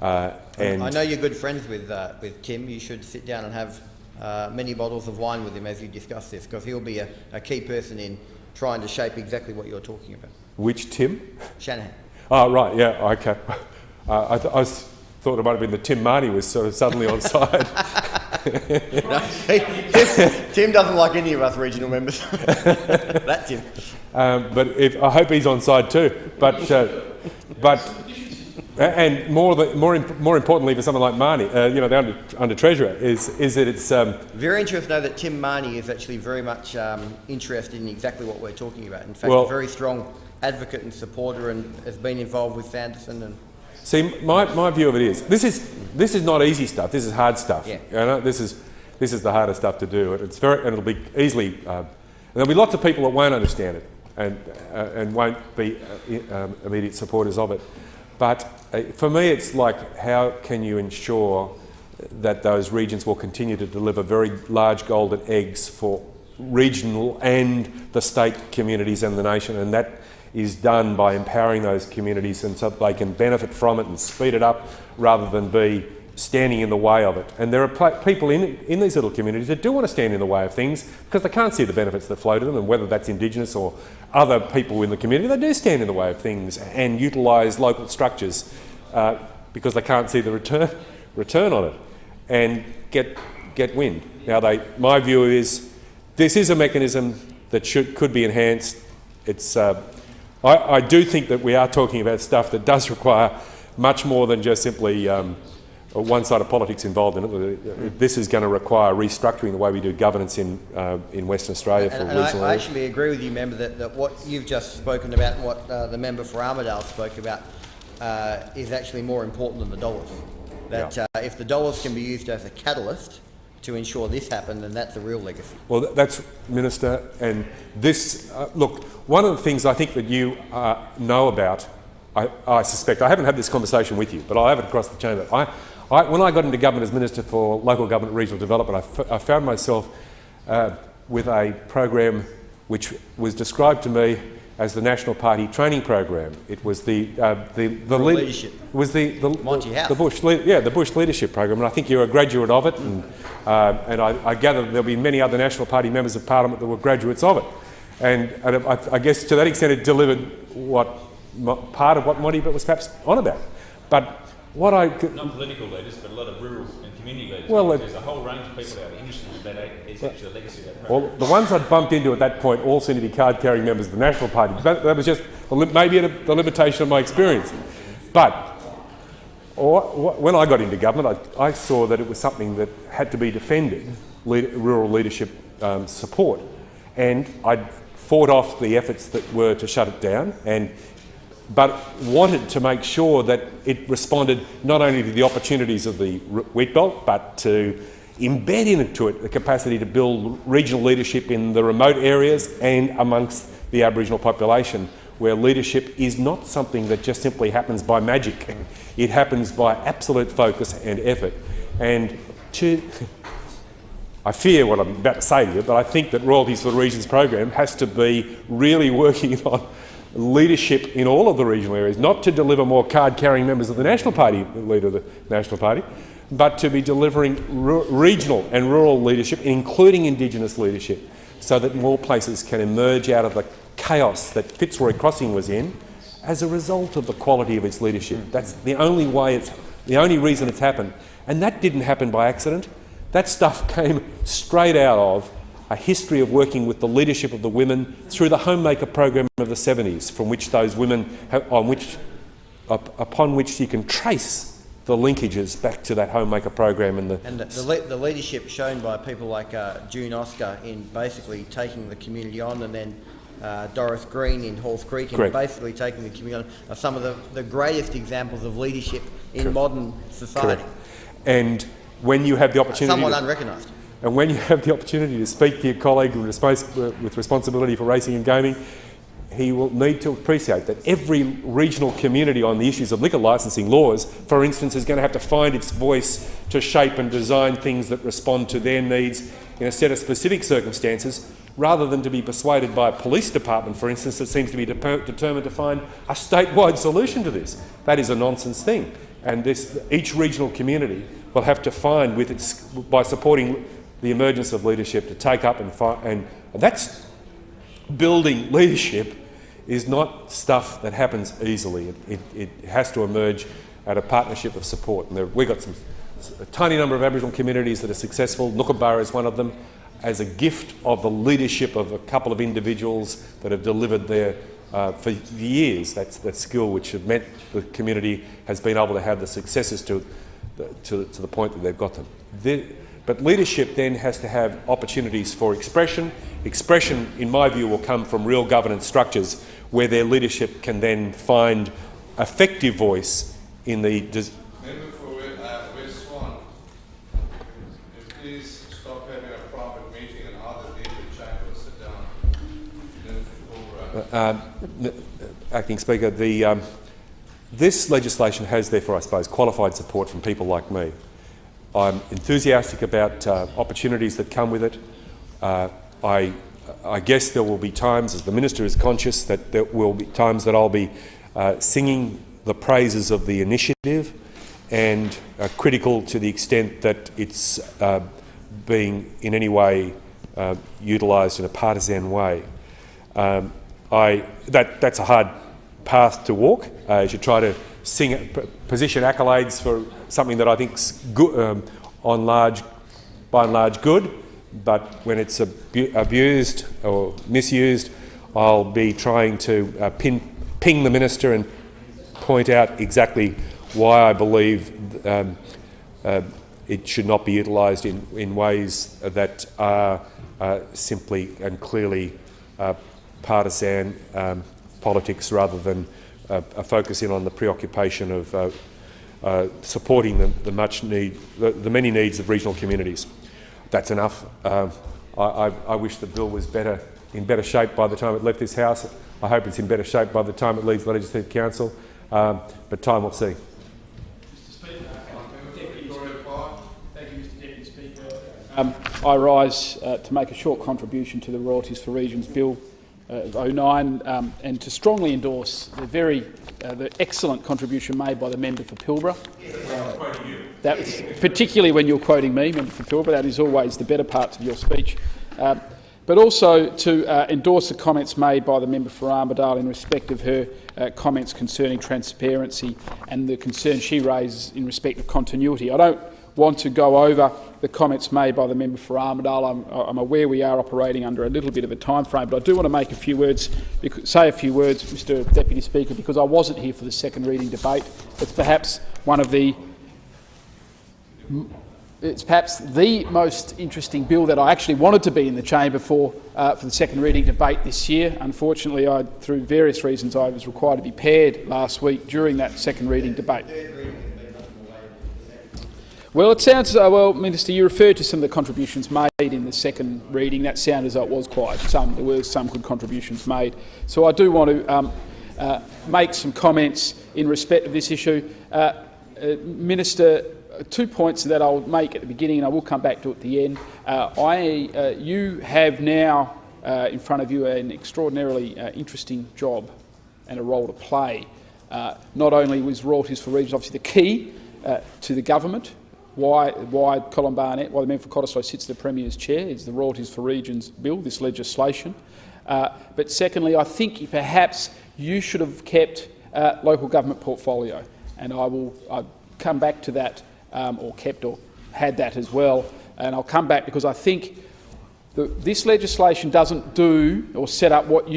Speaker 5: And
Speaker 3: I know you're good friends with Tim. You should sit down and have many bottles of wine with him as you discuss this, because he'll be a key person in trying to shape exactly what you're talking about.
Speaker 5: which Tim?
Speaker 3: Shanahan.
Speaker 5: Oh, right, yeah, okay. I thought it might have been that Tim Marty was sort of suddenly on side.
Speaker 3: No, Tim doesn't like any of us regional members. That Tim.
Speaker 5: But I hope he's on side too. And more importantly for someone like Marnie, the under treasurer, is that it's
Speaker 3: Very interested to know that Tim Marnie is actually very much interested in exactly what we're talking about. In fact,
Speaker 5: Well,
Speaker 3: a very strong advocate and supporter, and has been involved with Sanderson. And
Speaker 5: see, my view of it is this is not easy stuff. This is hard stuff.
Speaker 3: Yeah.
Speaker 5: You know, this is the hardest stuff to do. And it'll be easily. And there'll be lots of people that won't understand it and won't be immediate supporters of it. But for me, it's like, how can you ensure that those regions will continue to deliver very large golden eggs for regional and the state communities and the nation? And that is done by empowering those communities, and so that they can benefit from it and speed it up rather than be standing in the way of it. And there are people in these little communities that do want to stand in the way of things because they can't see the benefits that flow to them, and whether that's Indigenous or other people in the community, they do stand in the way of things and utilise local structures because they can't see the return on it and get wind. Now, my view is this is a mechanism that could be enhanced. It's I do think that we are talking about stuff that does require much more than just simply one side of politics involved in it. This is going to require restructuring the way we do governance in Western Australia for regional.
Speaker 3: I actually agree with you, member, that what you've just spoken about and what the member for Armidale spoke about is actually more important than the dollars. That if the dollars can be used as a catalyst to ensure this happened, then that's a real legacy.
Speaker 5: Well, that's, Minister, and this, look, one of the things I think that you know about, I suspect, I haven't had this conversation with you, but I'll have it across the chamber. When I got into government as Minister for Local Government and Regional Development, I found myself with a program which was described to me as the National Party training program. It was the
Speaker 3: leadership.
Speaker 5: It was the
Speaker 3: Monty House.
Speaker 5: the Bush leadership program, and I think you're a graduate of it, and I gather there'll be many other National Party members of Parliament that were graduates of it, and I guess to that extent it delivered part of what Monty was perhaps on about, but. Not
Speaker 6: political leaders, but a lot of rural and community leaders.
Speaker 5: Well,
Speaker 6: there's a whole range of people that are interested in that. Is actually the legacy of that program.
Speaker 5: Well, the ones I'd bumped into at that point all seemed to be card-carrying members of the National Party. That was just maybe the limitation of my experience. But when I got into government, I saw that it was something that had to be defended, rural leadership support, and I'd fought off the efforts that were to shut it down, but wanted to make sure that it responded not only to the opportunities of the wheat belt, but to embed into it the capacity to build regional leadership in the remote areas and amongst the Aboriginal population, where leadership is not something that just simply happens by magic. It happens by absolute focus and effort. And I fear what I'm about to say to you, but I think that Royalties for the Regions program has to be really working on leadership in all of the regional areas, not to deliver more card-carrying members of the National Party, the leader of the National Party, but to be delivering regional and rural leadership, including Indigenous leadership, so that more places can emerge out of the chaos that Fitzroy Crossing was in as a result of the quality of its leadership. That's the only reason it's happened. And that didn't happen by accident. That stuff came straight out of a history of working with the leadership of the women through the homemaker program of the 70s, from which those women, upon which you can trace the linkages back to that homemaker program. And
Speaker 3: the leadership shown by people like June Oscar in basically taking the community on, and then Doris Green in Halls Creek and basically taking the community on, are some of the greatest examples of leadership in modern society.
Speaker 5: Correct. And when you have the opportunity...
Speaker 3: somewhat unrecognised.
Speaker 5: And when you have the opportunity to speak to your colleague with responsibility for racing and gaming, he will need to appreciate that every regional community on the issues of liquor licensing laws, for instance, is going to have to find its voice to shape and design things that respond to their needs in a set of specific circumstances, rather than to be persuaded by a police department, for instance, that seems to be determined to find a statewide solution to this. That is a nonsense thing. and each regional community will have to find by supporting the emergence of leadership to take up and that's building leadership is not stuff that happens easily. It has to emerge out of partnership of support. And we've got a tiny number of Aboriginal communities that are successful. Nookabarra is one of them, as a gift of the leadership of a couple of individuals that have delivered there for years. That's that skill which have meant the community has been able to have the successes to the point that they've got them. But leadership then has to have opportunities for expression. Expression, in my view, will come from real governance structures where their leadership can then find effective voice in the...
Speaker 7: Member for West Swan, please stop having a private meeting and either leave the chamber or sit down.
Speaker 5: Acting Speaker, this legislation has therefore, I suppose, qualified support from people like me. I'm enthusiastic about opportunities that come with it. I guess there will be times, as the Minister is conscious, that there will be times that I'll be singing the praises of the initiative and critical to the extent that it's being in any way utilised in a partisan way. That's a hard path to walk. As you try to position accolades for something that I think's good, by and large good, but when it's abused or misused, I'll be trying to ping the Minister and point out exactly why I believe it should not be utilised in ways that are simply and clearly partisan politics, rather than a focus in on the preoccupation of supporting the many needs of regional communities. That's enough. I wish the bill was in better shape by the time it left this House. I hope it's in better shape by the time it leaves the Legislative Council, but time will see.
Speaker 8: I rise to make a short contribution to the Royalties for Regions Bill of 09 and to strongly endorse the excellent contribution made by the member for Pilbara. That's particularly when you're quoting me, member for Pilbara. That is always the better parts of your speech. But also to endorse the comments made by the member for Armidale in respect of her comments concerning transparency and the concern she raises in respect of continuity. I don't want to go over the comments made by the member for Armidale. I'm aware we are operating under a little bit of a time frame, but I do want to make say a few words, Mr Deputy Speaker, because I wasn't here for the second reading debate. It's perhaps the most interesting bill that I actually wanted to be in the chamber for the second reading debate this year. Unfortunately, through various reasons, I was required to be paired last week during that second reading debate. Well, it sounds, Minister, you referred to some of the contributions made in the second reading. That sounded as though it was there were some good contributions made. So I do want to make some comments in respect of this issue. Minister, 2 points that I'll make at the beginning and I will come back to at the end. You have now in front of you an extraordinarily interesting job and a role to play. Not only was Royalties for Regions obviously the key to the government, why Colin Barnett, why the member for Cottesloe sits in the Premier's chair, is the Royalties for Regions bill, this legislation. But secondly, I think perhaps you should have kept local government portfolio, and I'll come back to that, or had that as well, and I'll come back because I think this legislation doesn't do or set up what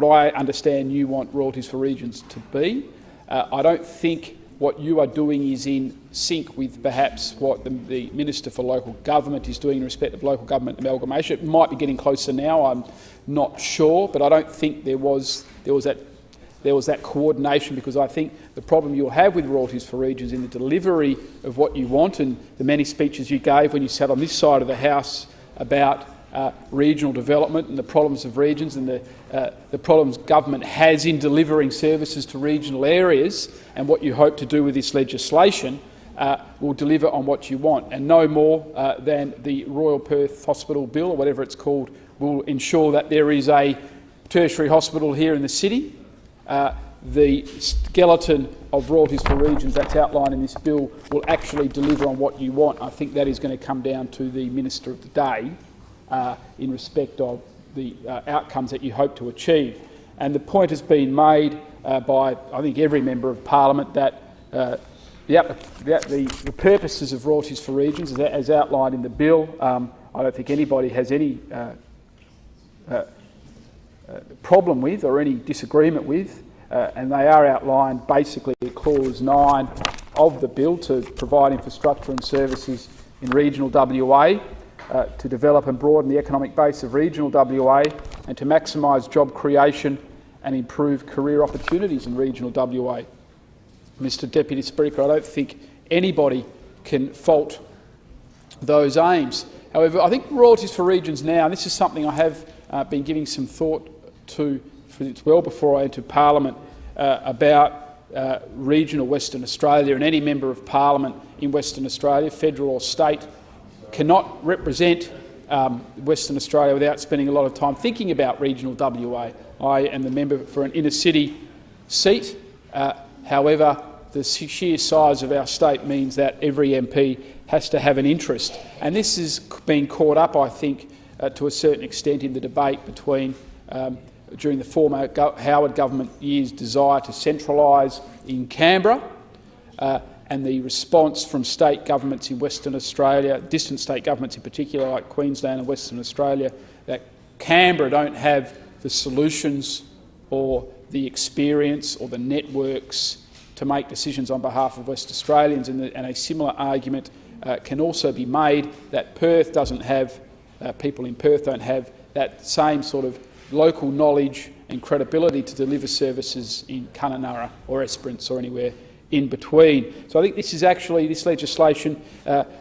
Speaker 8: I understand you want Royalties for Regions to be. I don't think what you are doing is in sync with perhaps what the Minister for Local Government is doing in respect of local government amalgamation. It might be getting closer now, I'm not sure, but I don't think there was that coordination, because I think the problem you'll have with Royalties for Regions in the delivery of what you want, and the many speeches you gave when you sat on this side of the House about regional development and the problems of regions and the problems government has in delivering services to regional areas, and what you hope to do with this legislation will deliver on what you want, and no more than the Royal Perth Hospital Bill, or whatever it's called, will ensure that there is a tertiary hospital here in the city. the skeleton of royalties for regions that's outlined in this bill will actually deliver on what you want. I think that is going to come down to the Minister of the day in respect of the outcomes that you hope to achieve. And the point has been made by, I think, every member of Parliament that the purposes of royalties for regions, as outlined in the bill, I don't think anybody has any problem with or any disagreement with, and they are outlined basically in Clause 9 of the bill to provide infrastructure and services in regional WA, to develop and broaden the economic base of regional WA, and to maximise job creation and improve career opportunities in regional WA. Mr Deputy Speaker, I don't think anybody can fault those aims. However, I think royalties for regions now, and this is something I have been giving some thought to well before I entered Parliament, about regional Western Australia, and any member of Parliament in Western Australia, federal or state, cannot represent Western Australia without spending a lot of time thinking about regional WA. I am the member for an inner city seat. However, the sheer size of our state means that every MP has to have an interest. And this has been caught up, I think, to a certain extent in the debate between, during the former Howard government years, desire to centralise in Canberra and the response from state governments in Western Australia, distant state governments in particular, like Queensland and Western Australia, that Canberra don't have the solutions or the experience or the networks to make decisions on behalf of West Australians, and a similar argument can also be made that Perth doesn't have, people in Perth don't have that same sort of local knowledge and credibility to deliver services in Kununurra or Esperance or anywhere in between. So I think this legislation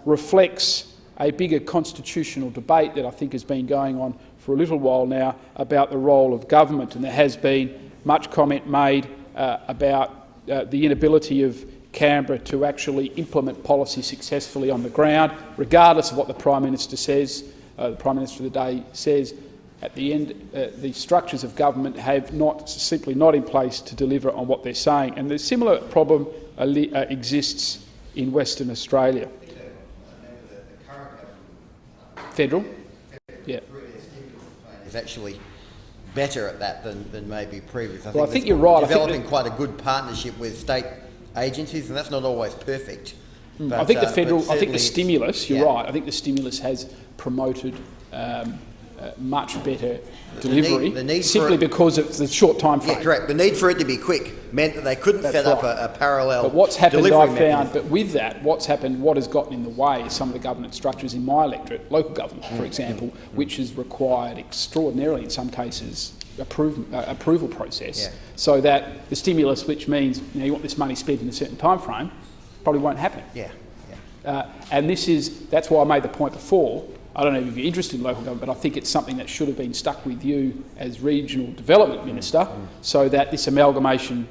Speaker 8: reflects a bigger constitutional debate that I think has been going on for a little while now about the role of government, and there has been much comment made about the inability of Canberra to actually implement policy successfully on the ground, regardless of what the Prime Minister says. The Prime Minister of the day says at the end the structures of government have simply not in place to deliver on what they're saying. And the similar problem exists in Western Australia. Federal? Yeah.
Speaker 3: Is actually better at that than maybe previous.
Speaker 8: I think you're right.
Speaker 3: Developing quite a good partnership with state agencies, and that's not always perfect. But,
Speaker 8: I think the stimulus. You're right. I think the stimulus has promoted much better delivery, simply because it's the short time frame.
Speaker 3: Yeah, correct. The need for it to be quick meant that they couldn't set up a parallel.
Speaker 8: But what's happened, I found,
Speaker 3: mechanism.
Speaker 8: but with that, what has gotten in the way is some of the governance structures in my electorate, local government, for example, which has required extraordinarily, in some cases, approval process, so that the stimulus, which means you want this money spent in a certain time frame, probably won't happen. And that's why I made the point before. I don't know if you're interested in local government, but I think it's something that should have been stuck with you as Regional Development Minister, so that this amalgamation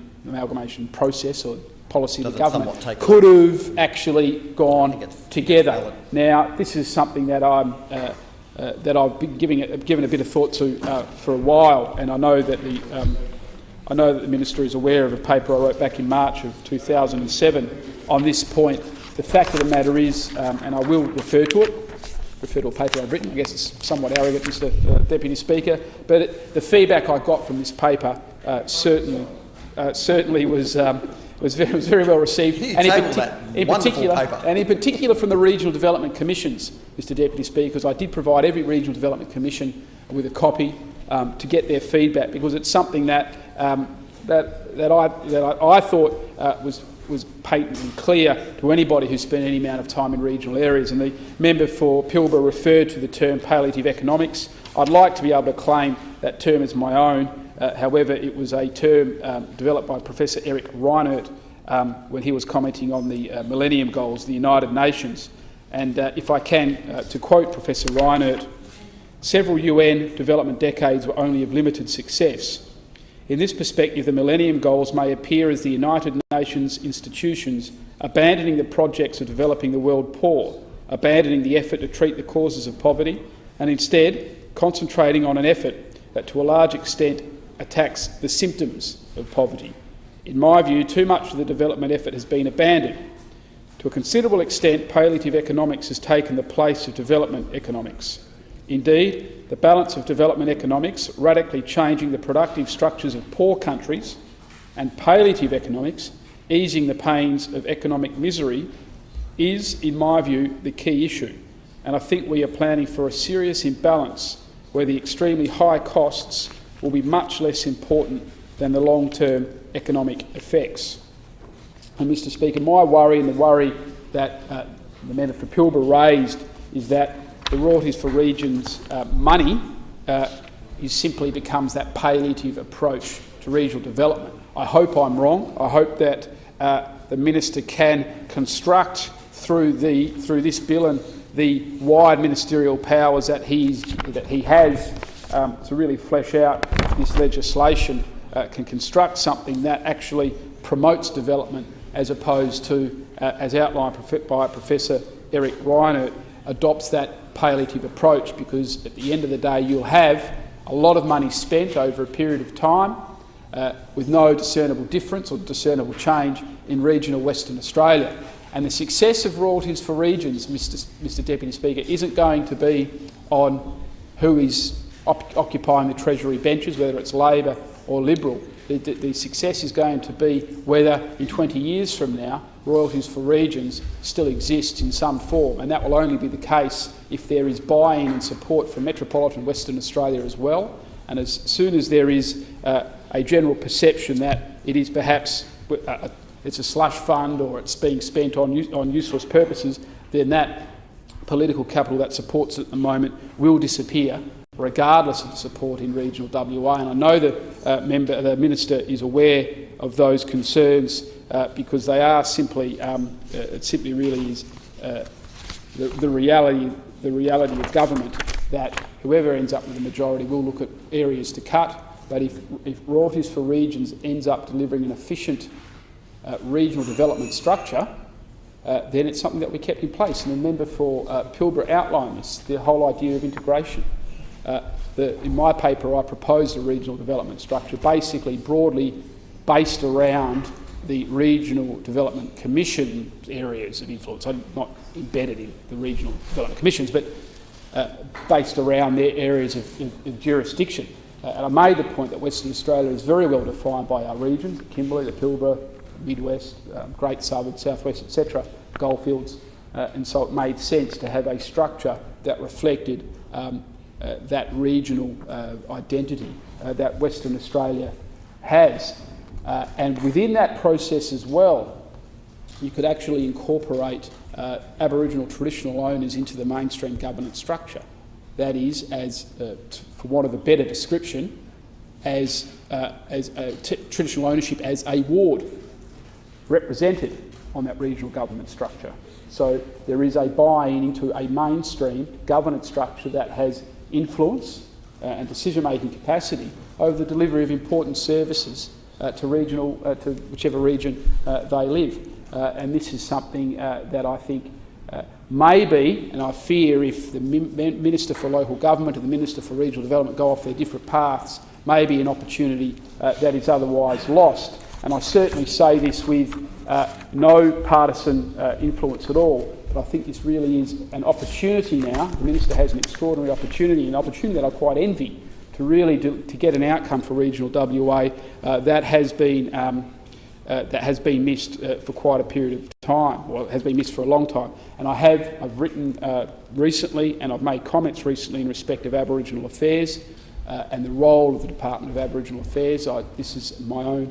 Speaker 8: process or policy of the government could have actually gone together. Now, this is something that I've been given a bit of thought to for a while, and I know that the Minister is aware of a paper I wrote back in March of 2007 on this point. The fact of the matter is, and I will refer to a paper I've written. I guess it's somewhat arrogant, Mr. Deputy Speaker, but the feedback I got from this paper certainly was very well received, and in particular from the regional development commissions, Mr. Deputy Speaker, because I did provide every regional development commission with a copy to get their feedback, because it's something that I thought was patently clear to anybody who spent any amount of time in regional areas. And the member for Pilbara referred to the term palliative economics. I'd like to be able to claim that term as my own. However, it was a term developed by Professor Eric Reinert when he was commenting on the Millennium Goals of the United Nations. And if I can, to quote Professor Reinert, "Several UN development decades were only of limited success. In this perspective, the Millennium Goals may appear as the United Nations institutions abandoning the projects of developing the world poor, abandoning the effort to treat the causes of poverty, and instead concentrating on an effort that to a large extent attacks the symptoms of poverty. In my view, too much of the development effort has been abandoned. To a considerable extent, palliative economics has taken the place of development economics. Indeed, the balance of development economics, radically changing the productive structures of poor countries, and palliative economics, easing the pains of economic misery, is, in my view, the key issue. And I think we are planning for a serious imbalance where the extremely high costs will be much less important than the long-term economic effects. And, Mr Speaker, my worry and the worry that the member for Pilbara raised is that the Royalties for Regions money simply becomes that palliative approach to regional development. I hope I'm wrong. I hope that the Minister can construct through this bill and the wide ministerial powers that he has to really flesh out this legislation, can construct something that actually promotes development as opposed to, as outlined by Professor Eric Reinert, adopts that palliative approach, because at the end of the day you'll have a lot of money spent over a period of time with no discernible difference or discernible change in regional Western Australia. And the success of Royalties for Regions, Mr Deputy Speaker, isn't going to be on who is occupying the Treasury benches, whether it's Labor or Liberal. The success is going to be whether in 20 years from now Royalties for Regions still exists in some form, and that will only be the case if there is buy-in and support from metropolitan Western Australia as well. And as soon as there is a general perception that it is perhaps it's a slush fund or it's being spent on useless purposes, then that political capital that supports it at the moment will disappear, regardless of the support in regional WA. And I know the Minister is aware of those concerns because they are simply, it simply really is the reality of government, that whoever ends up with the majority will look at areas to cut. But if Royalties for Regions ends up delivering an efficient regional development structure, then it's something that we kept in place. And the member for Pilbara outlined this, the whole idea of integration. In my paper, I proposed a regional development structure basically broadly based around the Regional Development Commission areas of influence. I'm not embedded in the Regional Development Commissions, but based around their areas of jurisdiction. And I made the point that Western Australia is very well defined by our regions: the Kimberley, the Pilbara, Midwest, Great Southern, Southwest, etc., Goldfields, and so it made sense to have a structure that reflected that regional identity that Western Australia has. And within that process as well, you could actually incorporate Aboriginal traditional owners into the mainstream governance structure. That is, for want of a better description, as traditional ownership as a ward represented on that regional government structure. So there is a buy-in into a mainstream governance structure that has influence and decision-making capacity over the delivery of important services to whichever region they live. And this is something that I think maybe, and I fear if the Minister for Local Government and the Minister for Regional Development go off their different paths, may be an opportunity that is otherwise lost. And I certainly say this with no partisan influence at all, but I think this really is an opportunity now. The Minister has an extraordinary opportunity, an opportunity that I quite envy, to really to get an outcome for regional WA that has been missed for quite a period of time, well, it has been missed for a long time. And I've written recently, and I've made comments recently in respect of Aboriginal affairs and the role of the Department of Aboriginal Affairs. This is my own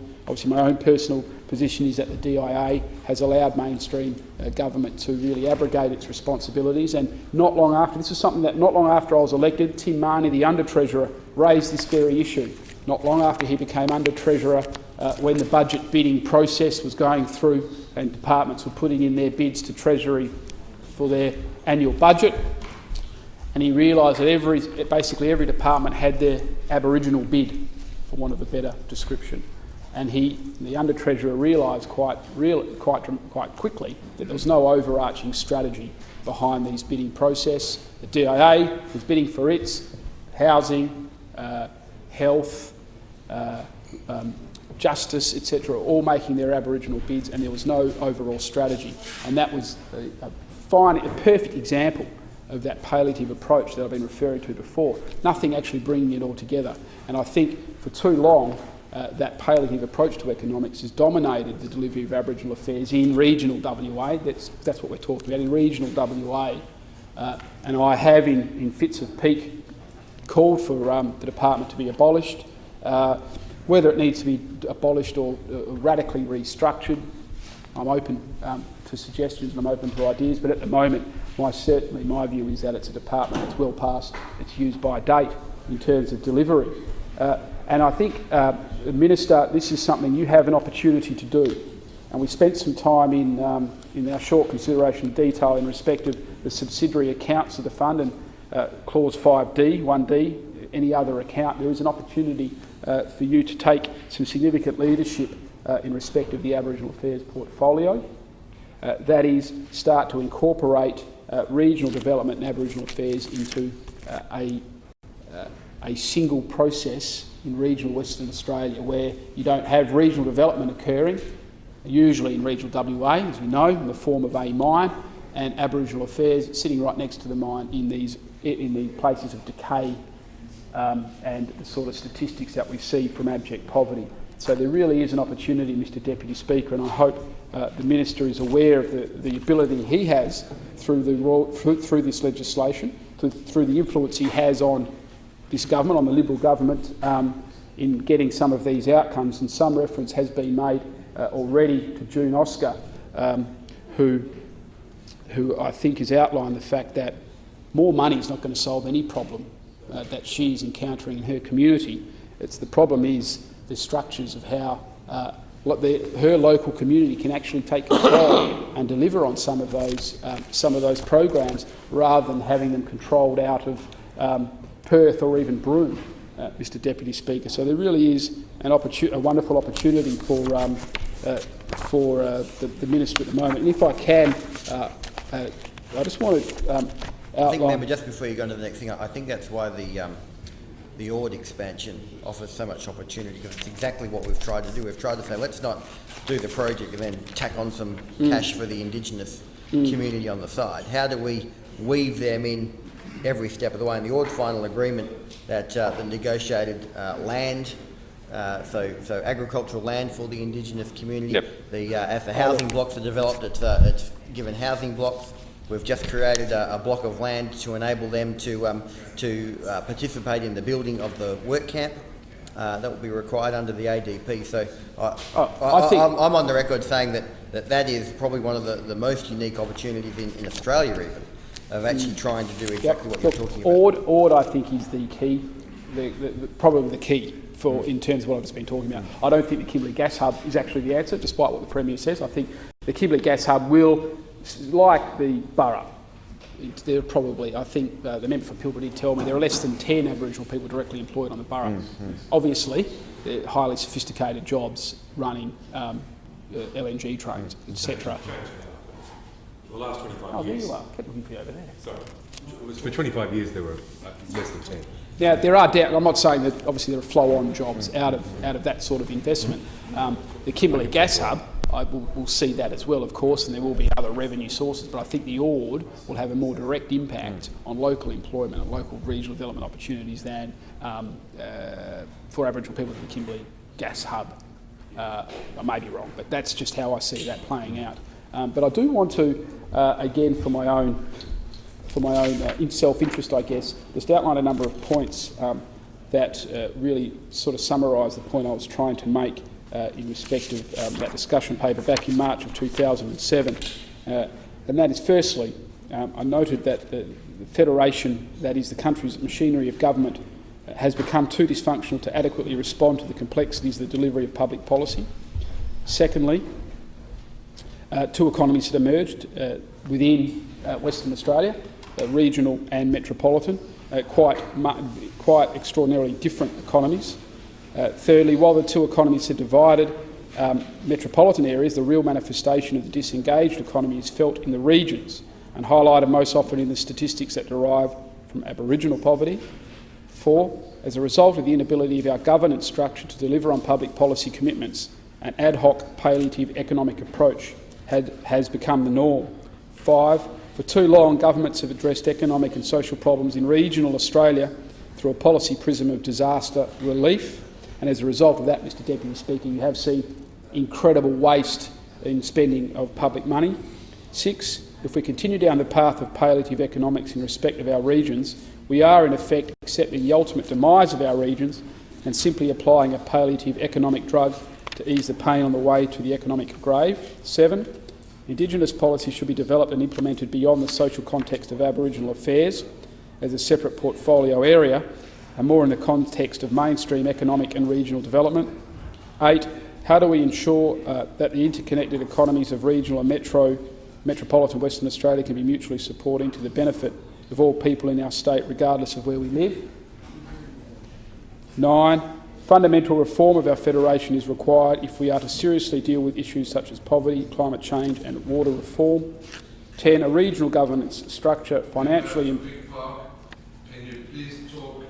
Speaker 8: personal position is that the DIA has allowed mainstream government to really abrogate its responsibilities. And not long after I was elected, Tim Marnie, the Under-Treasurer, raised this very issue. Not long after he became Under-Treasurer, when the budget bidding process was going through and departments were putting in their bids to Treasury for their annual budget, and he realised that basically every department had their Aboriginal bid, for want of a better description. And the Under-Treasurer realised quite quickly that there was no overarching strategy behind these bidding process. The DIA was bidding for its housing, health, Justice, etc., all making their Aboriginal bids, and there was no overall strategy. And that was a perfect example of that palliative approach that I've been referring to before. Nothing actually bringing it all together. And I think for too long, that palliative approach to economics has dominated the delivery of Aboriginal affairs in regional WA. That's what we're talking about, in regional WA. And I have, in fits of pique, called for the department to be abolished. Whether it needs to be abolished or radically restructured, I'm open to suggestions and I'm open to ideas, but at the moment, certainly my view is that it's a department that's well past its use-by date in terms of delivery. And I think, Minister, this is something you have an opportunity to do. And we spent some time in our short consideration of detail in respect of the subsidiary accounts of the fund and clause 5D, 1D, any other account. There is an opportunity for you to take some significant leadership in respect of the Aboriginal Affairs portfolio. That is, start to incorporate regional development and Aboriginal affairs into a single process in regional Western Australia, where you don't have regional development occurring, usually in regional WA, as we know, in the form of a mine, and Aboriginal affairs sitting right next to the mine in the places of decay and the sort of statistics that we see from abject poverty. So there really is an opportunity, Mr Deputy Speaker, and I hope the Minister is aware of the ability he has through this legislation, through the influence he has on this government, on the Liberal government, in getting some of these outcomes. And some reference has been made already to June Oscar, who I think has outlined the fact that more money is not going to solve any problem that she is encountering in her community. The problem is the structures of how her local community can actually take control and deliver on some of those programs, rather than having them controlled out of Perth or even Broome, Mr Deputy Speaker. So there really is a wonderful opportunity for the Minister at the moment. And if I can, I just want to outline...
Speaker 3: I think, Member, just before you go on to the next thing, I think that's why the Ord expansion offers so much opportunity, because it's exactly what we've tried to do. We've tried to say, let's not do the project and then tack on some cash for the Indigenous community on the side. How do we weave them in every step of the way? In the Ord final agreement that negotiated land, so agricultural land for the Indigenous community. Yep. As the housing blocks are developed, it's given housing blocks. We've just created a block of land to enable them to participate in the building of the work camp. That will be required under the ADP. So I'm on the record saying that is probably one of the most unique opportunities in Australia, even, of actually trying to do exactly what you're talking about.
Speaker 8: Ord, I think, is the key, probably the key in terms of what I've just been talking about. I don't think the Kimberley Gas Hub is actually the answer, despite what the Premier says. I think the Kimberley Gas Hub will, like the borough, there are probably, I think the member for Pilbara did tell me, there are less than 10 Aboriginal people directly employed on the borough. Obviously, they're highly sophisticated jobs running LNG trains, etc.
Speaker 5: The last 25 years.
Speaker 8: Oh, there you are. Kept looking for you over there.
Speaker 5: Sorry. For 25 years there were less than 10.
Speaker 8: Now, there are, I'm not saying that obviously there are flow-on jobs out of that sort of investment. The Kimberley Gas Hub, we'll see that as well, of course, and there will be other revenue sources, but I think the Ord will have a more direct impact on local employment and local regional development opportunities than for Aboriginal people in the Kimberley Gas Hub. I may be wrong, but that's just how I see that playing out. But I do want to, again, for my own self-interest, I guess, just outline a number of points that really sort of summarise the point I was trying to make in respect of that discussion paper back in March of 2007. And that is, firstly, I noted that the Federation, that is the country's machinery of government, has become too dysfunctional to adequately respond to the complexities of the delivery of public policy. Secondly, two economies had emerged within Western Australia, regional and metropolitan, quite extraordinarily different economies. Thirdly, while the two economies had divided metropolitan areas, the real manifestation of the disengaged economy is felt in the regions and highlighted most often in the statistics that derive from Aboriginal poverty. 4. As a result of the inability of our governance structure to deliver on public policy commitments, an ad hoc palliative economic approach has become the norm. 5. For too long, governments have addressed economic and social problems in regional Australia through a policy prism of disaster relief, and as a result of that, Mr Deputy Speaker, you have seen incredible waste in spending of public money. 6. If we continue down the path of palliative economics in respect of our regions, we are in effect accepting the ultimate demise of our regions and simply applying a palliative economic drug to ease the pain on the way to the economic grave. 7. Indigenous policy should be developed and implemented beyond the social context of Aboriginal affairs as a separate portfolio area and more in the context of mainstream economic and regional development. 8. How do we ensure that the interconnected economies of regional and metropolitan Western Australia can be mutually supporting to the benefit of all people in our state, regardless of where we live? 9. Fundamental reform of our federation is required if we are to seriously deal with issues such as poverty, climate change and water reform. 10. A regional governance structure financially...
Speaker 7: Can you please talk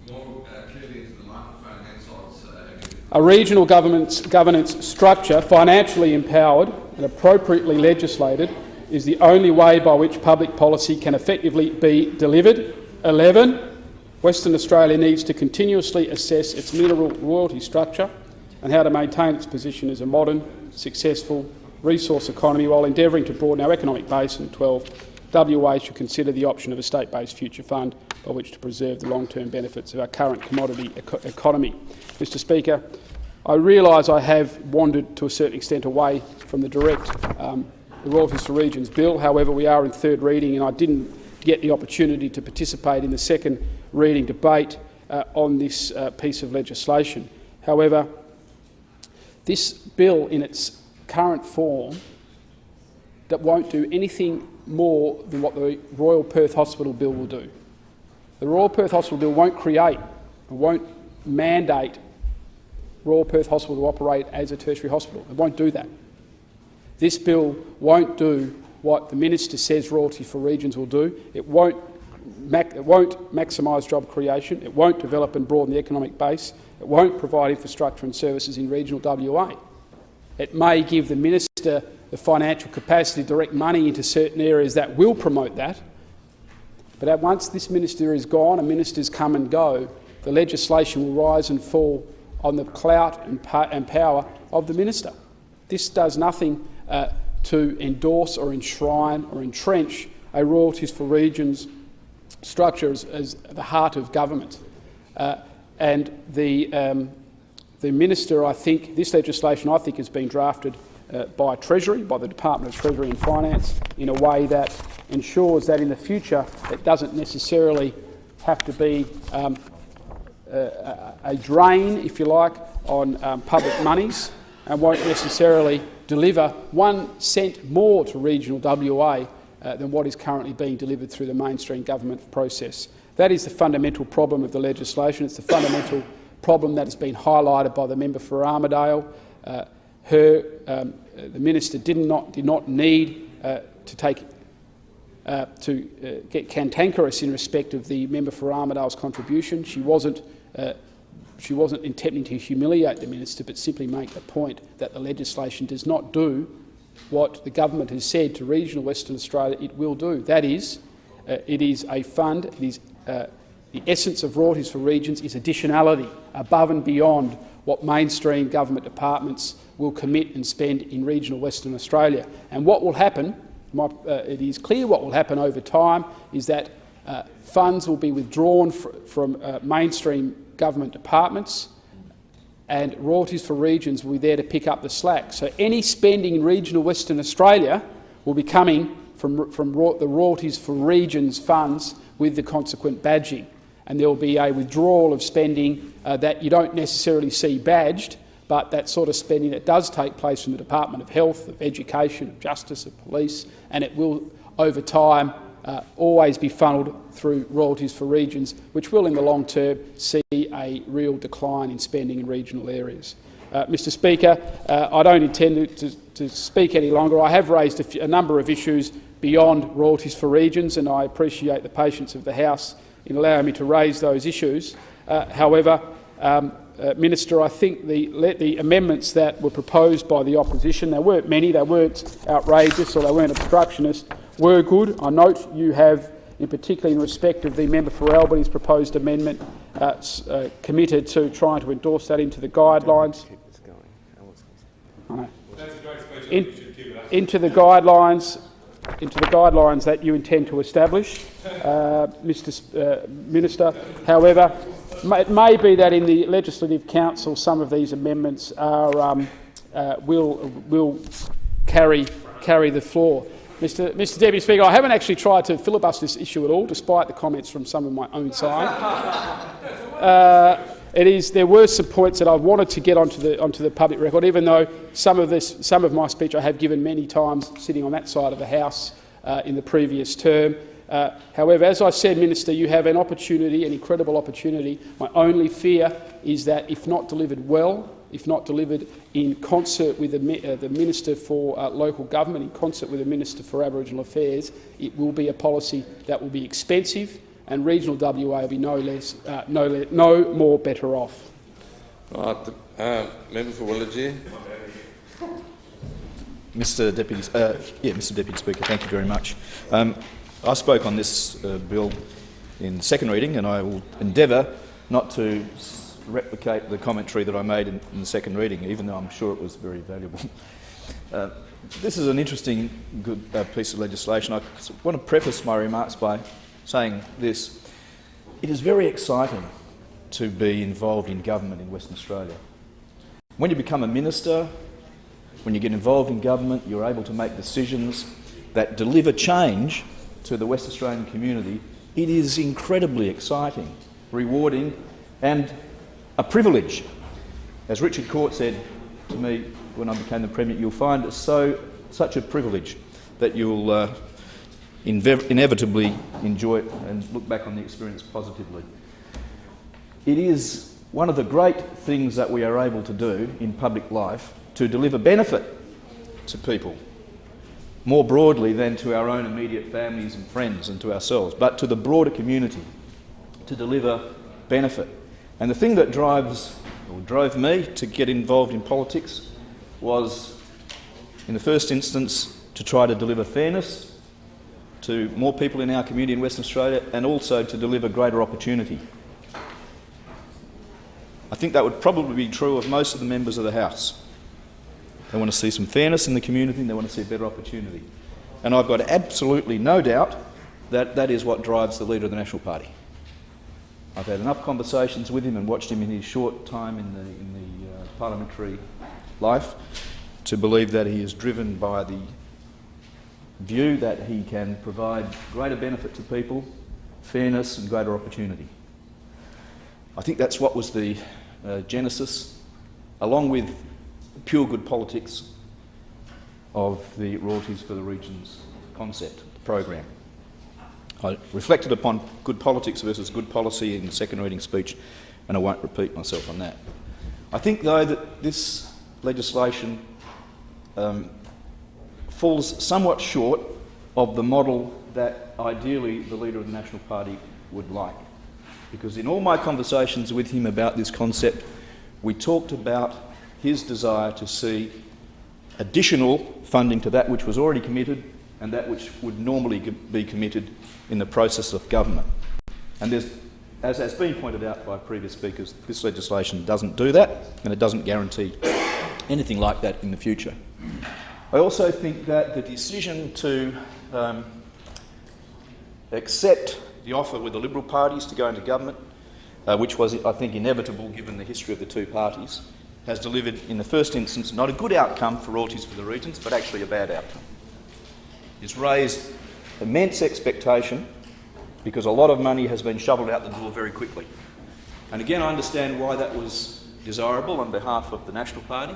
Speaker 7: more clearly into the microphone?
Speaker 8: A regional governance structure financially empowered and appropriately legislated is the only way by which public policy can effectively be delivered. 11. Western Australia needs to continuously assess its mineral royalty structure and how to maintain its position as a modern, successful resource economy while endeavouring to broaden our economic base. And 12. WA should consider the option of a state-based future fund by which to preserve the long-term benefits of our current commodity economy. Mr Speaker, I realise I have wandered to a certain extent away from the direct the Royalties for Regions bill. However, we are in third reading and I didn't get the opportunity to participate in the second reading debate on this piece of legislation. However, this bill in its current form that won't do anything more than what the Royal Perth Hospital Bill will do. The Royal Perth Hospital Bill won't create, won't mandate Royal Perth Hospital to operate as a tertiary hospital. It won't do that. This bill won't do what the Minister says Royalties for Regions will do. It won't maximise job creation. It won't develop and broaden the economic base. It won't provide infrastructure and services in regional WA. It may give the Minister the financial capacity to direct money into certain areas that will promote that. But once this Minister is gone and ministers come and go, the legislation will rise and fall on the clout and power of the Minister. This does nothing to endorse or enshrine or entrench a Royalties for Regions structure as the heart of government. And the Minister, I think, this legislation I think has been drafted by Treasury, by the Department of Treasury and Finance, in a way that ensures that in the future it doesn't necessarily have to be a drain, if you like, on public monies and won't necessarily deliver 1 cent more to regional WA than what is currently being delivered through the mainstream government process. That is the fundamental problem of the legislation. It's the fundamental problem that has been highlighted by the member for Armidale. The Minister did not need to get cantankerous in respect of the member for Armidale's contribution. She wasn't intending to humiliate the Minister, but simply make the point that the legislation does not do what the government has said to regional Western Australia it will do. That is, it is a fund. It is the essence of Royalties for Regions is additionality above and beyond what mainstream government departments will commit and spend in regional Western Australia. And what will happen, it is clear what will happen over time, is that funds will be withdrawn from mainstream government departments and Royalties for Regions will be there to pick up the slack. So any spending in regional Western Australia will be coming from the Royalties for Regions funds with the consequent badging. And there will be a withdrawal of spending that you don't necessarily see badged, but that sort of spending that does take place from the Department of Health, of Education, of Justice, of Police, and it will, over time, always be funnelled through Royalties for Regions, which will in the long term see a real decline in spending in regional areas. Mr Speaker, I don't intend to speak any longer. I have raised a number of issues beyond Royalties for Regions, and I appreciate the patience of the House in allowing me to raise those issues. However, Minister, I think the amendments that were proposed by the opposition, there weren't many, they weren't outrageous or they weren't obstructionist, were good. I note you have, in particular in respect of the member for Albany's proposed amendment, committed to trying to endorse that into the guidelines. Into the guidelines that you intend to establish, Mr. Minister. However, it may be that in the Legislative Council some of these amendments are, will carry the floor. Mr. Deputy Speaker, I haven't actually tried to filibuster this issue at all, despite the comments from some of my own side. There were some points that I wanted to get onto the public record, even though some of my speech I have given many times sitting on that side of the House in the previous term. However, as I said, Minister, you have an opportunity, an incredible opportunity. My only fear is that if not delivered well, if not delivered in concert with the Minister for Local Government, in concert with the Minister for Aboriginal Affairs, it will be a policy that will be expensive, and regional WA will be no more better off.
Speaker 7: Right, member for Willagee.
Speaker 9: Mr. Deputy Speaker, thank you very much. I spoke on this bill in second reading, and I will endeavour not to replicate the commentary that I made in the second reading, even though I'm sure it was very valuable. This is an interesting, good piece of legislation. I want to preface my remarks by saying this. It is very exciting to be involved in government in Western Australia. When you become a minister, when you get involved in government, you're able to make decisions that deliver change to the West Australian community. It is incredibly exciting, rewarding and a privilege. As Richard Court said to me when I became the Premier, you'll find it such a privilege that you'll inevitably enjoy it and look back on the experience positively. It is one of the great things that we are able to do in public life to deliver benefit to people, more broadly than to our own immediate families and friends and to ourselves, but to the broader community, to deliver benefit. And the thing that drove me to get involved in politics was, in the first instance, to try to deliver fairness to more people in our community in Western Australia, and also to deliver greater opportunity. I think that would probably be true of most of the members of the House. They want to see some fairness in the community and they want to see better opportunity. And I've got absolutely no doubt that that is what drives the Leader of the National Party. I've had enough conversations with him and watched him in his short time in the parliamentary life to believe that he is driven by the view that he can provide greater benefit to people, fairness and greater opportunity. I think that's what was the genesis, along with pure good politics, of the Royalties for the Regions concept, the program. I reflected upon good politics versus good policy in the second reading speech, and I won't repeat myself on that. I think, though, that this legislation falls somewhat short of the model that ideally the Leader of the National Party would like. Because in all my conversations with him about this concept, we talked about his desire to see additional funding to that which was already committed and that which would normally be committed in the process of government. And there's, as has been pointed out by previous speakers, this legislation doesn't do that, and it doesn't guarantee anything like that in the future. I also think that the decision to accept the offer with the Liberal parties to go into government, which was, I think, inevitable given the history of the two parties, has delivered, in the first instance, not a good outcome for Royalties for the Regions, but actually a bad outcome. It's raised immense expectation because a lot of money has been shovelled out the door very quickly. And again, I understand why that was desirable on behalf of the National Party,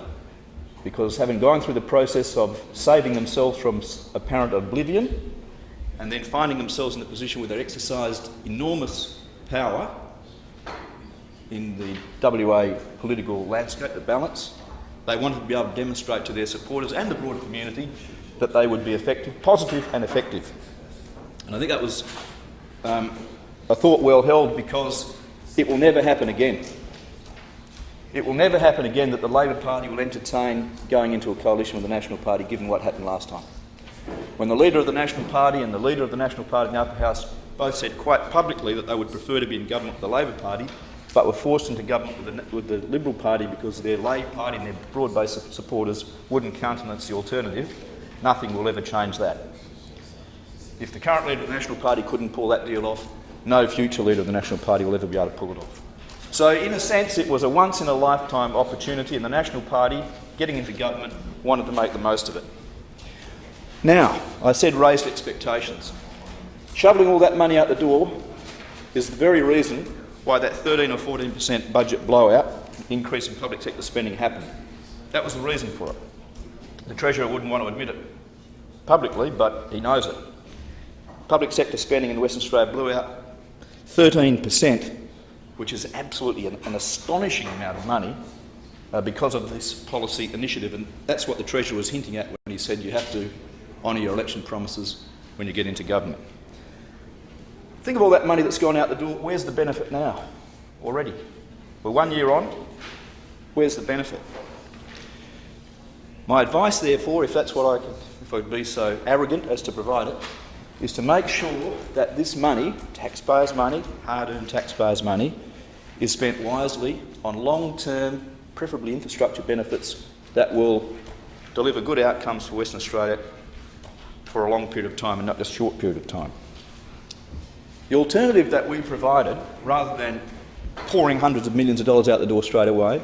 Speaker 9: because having gone through the process of saving themselves from apparent oblivion and then finding themselves in a position where they exercised enormous power in the WA political landscape, the balance, they wanted to be able to demonstrate to their supporters and the broader community that they would be effective, positive and effective. And I think that was a thought well held, because it will never happen again. It will never happen again that the Labor Party will entertain going into a coalition with the National Party, given what happened last time. When the Leader of the National Party and the Leader of the National Party in the upper house both said quite publicly that they would prefer to be in government with the Labor Party, but were forced into government with the Liberal Party because their lay party and their broad-based supporters wouldn't countenance the alternative, nothing will ever change that. If the current Leader of the National Party couldn't pull that deal off, no future Leader of the National Party will ever be able to pull it off. So in a sense, it was a once-in-a-lifetime opportunity, and the National Party, getting into government, wanted to make the most of it. Now, I said raised expectations. Shoveling all that money out the door is the very reason why that 13 or 14% budget blowout, increase in public sector spending, happened. That was the reason for it. The Treasurer wouldn't want to admit it publicly, but he knows it. Public sector spending in Western Australia blew out 13%, which is absolutely an astonishing amount of money because of this policy initiative, and that's what the Treasurer was hinting at when he said you have to honour your election promises when you get into government. Think of all that money that's gone out the door. Where's the benefit now? Already. We're 1 year on. Where's the benefit? My advice, therefore, if that's what if I'd be so arrogant as to provide it, is to make sure that this money, taxpayers' money, hard-earned taxpayers' money, is spent wisely on long-term, preferably infrastructure benefits that will deliver good outcomes for Western Australia for a long period of time and not just a short period of time. The alternative that we provided, rather than pouring hundreds of millions of dollars out the door straight away,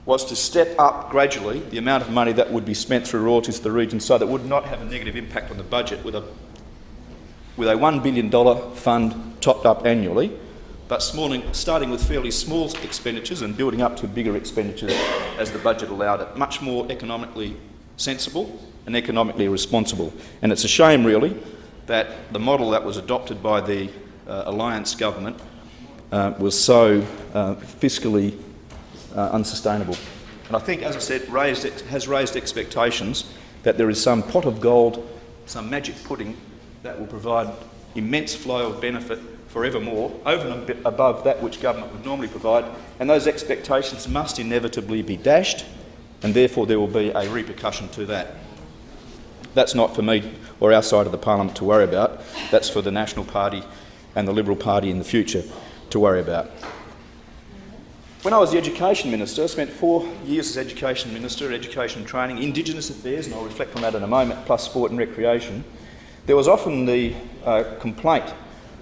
Speaker 9: was to step up gradually the amount of money that would be spent through royalties to the region, so that it would not have a negative impact on the budget, with a $1 billion fund topped up annually, but starting with fairly small expenditures and building up to bigger expenditures as the budget allowed it. Much more economically sensible and economically responsible. And it's a shame, really, that the model that was adopted by the Alliance government was so fiscally unsustainable. And I think, as I said, has raised expectations that there is some pot of gold, some magic pudding that will provide immense flow of benefit forevermore, over and above that which government would normally provide, and those expectations must inevitably be dashed, and therefore there will be a repercussion to that. That's not for me or our side of the parliament to worry about. That's for the National Party and the Liberal Party in the future to worry about. When I was the Education Minister, I spent 4 years as Education Minister, Education Training, Indigenous Affairs, and I'll reflect on that in a moment, plus Sport and Recreation. There was often the complaint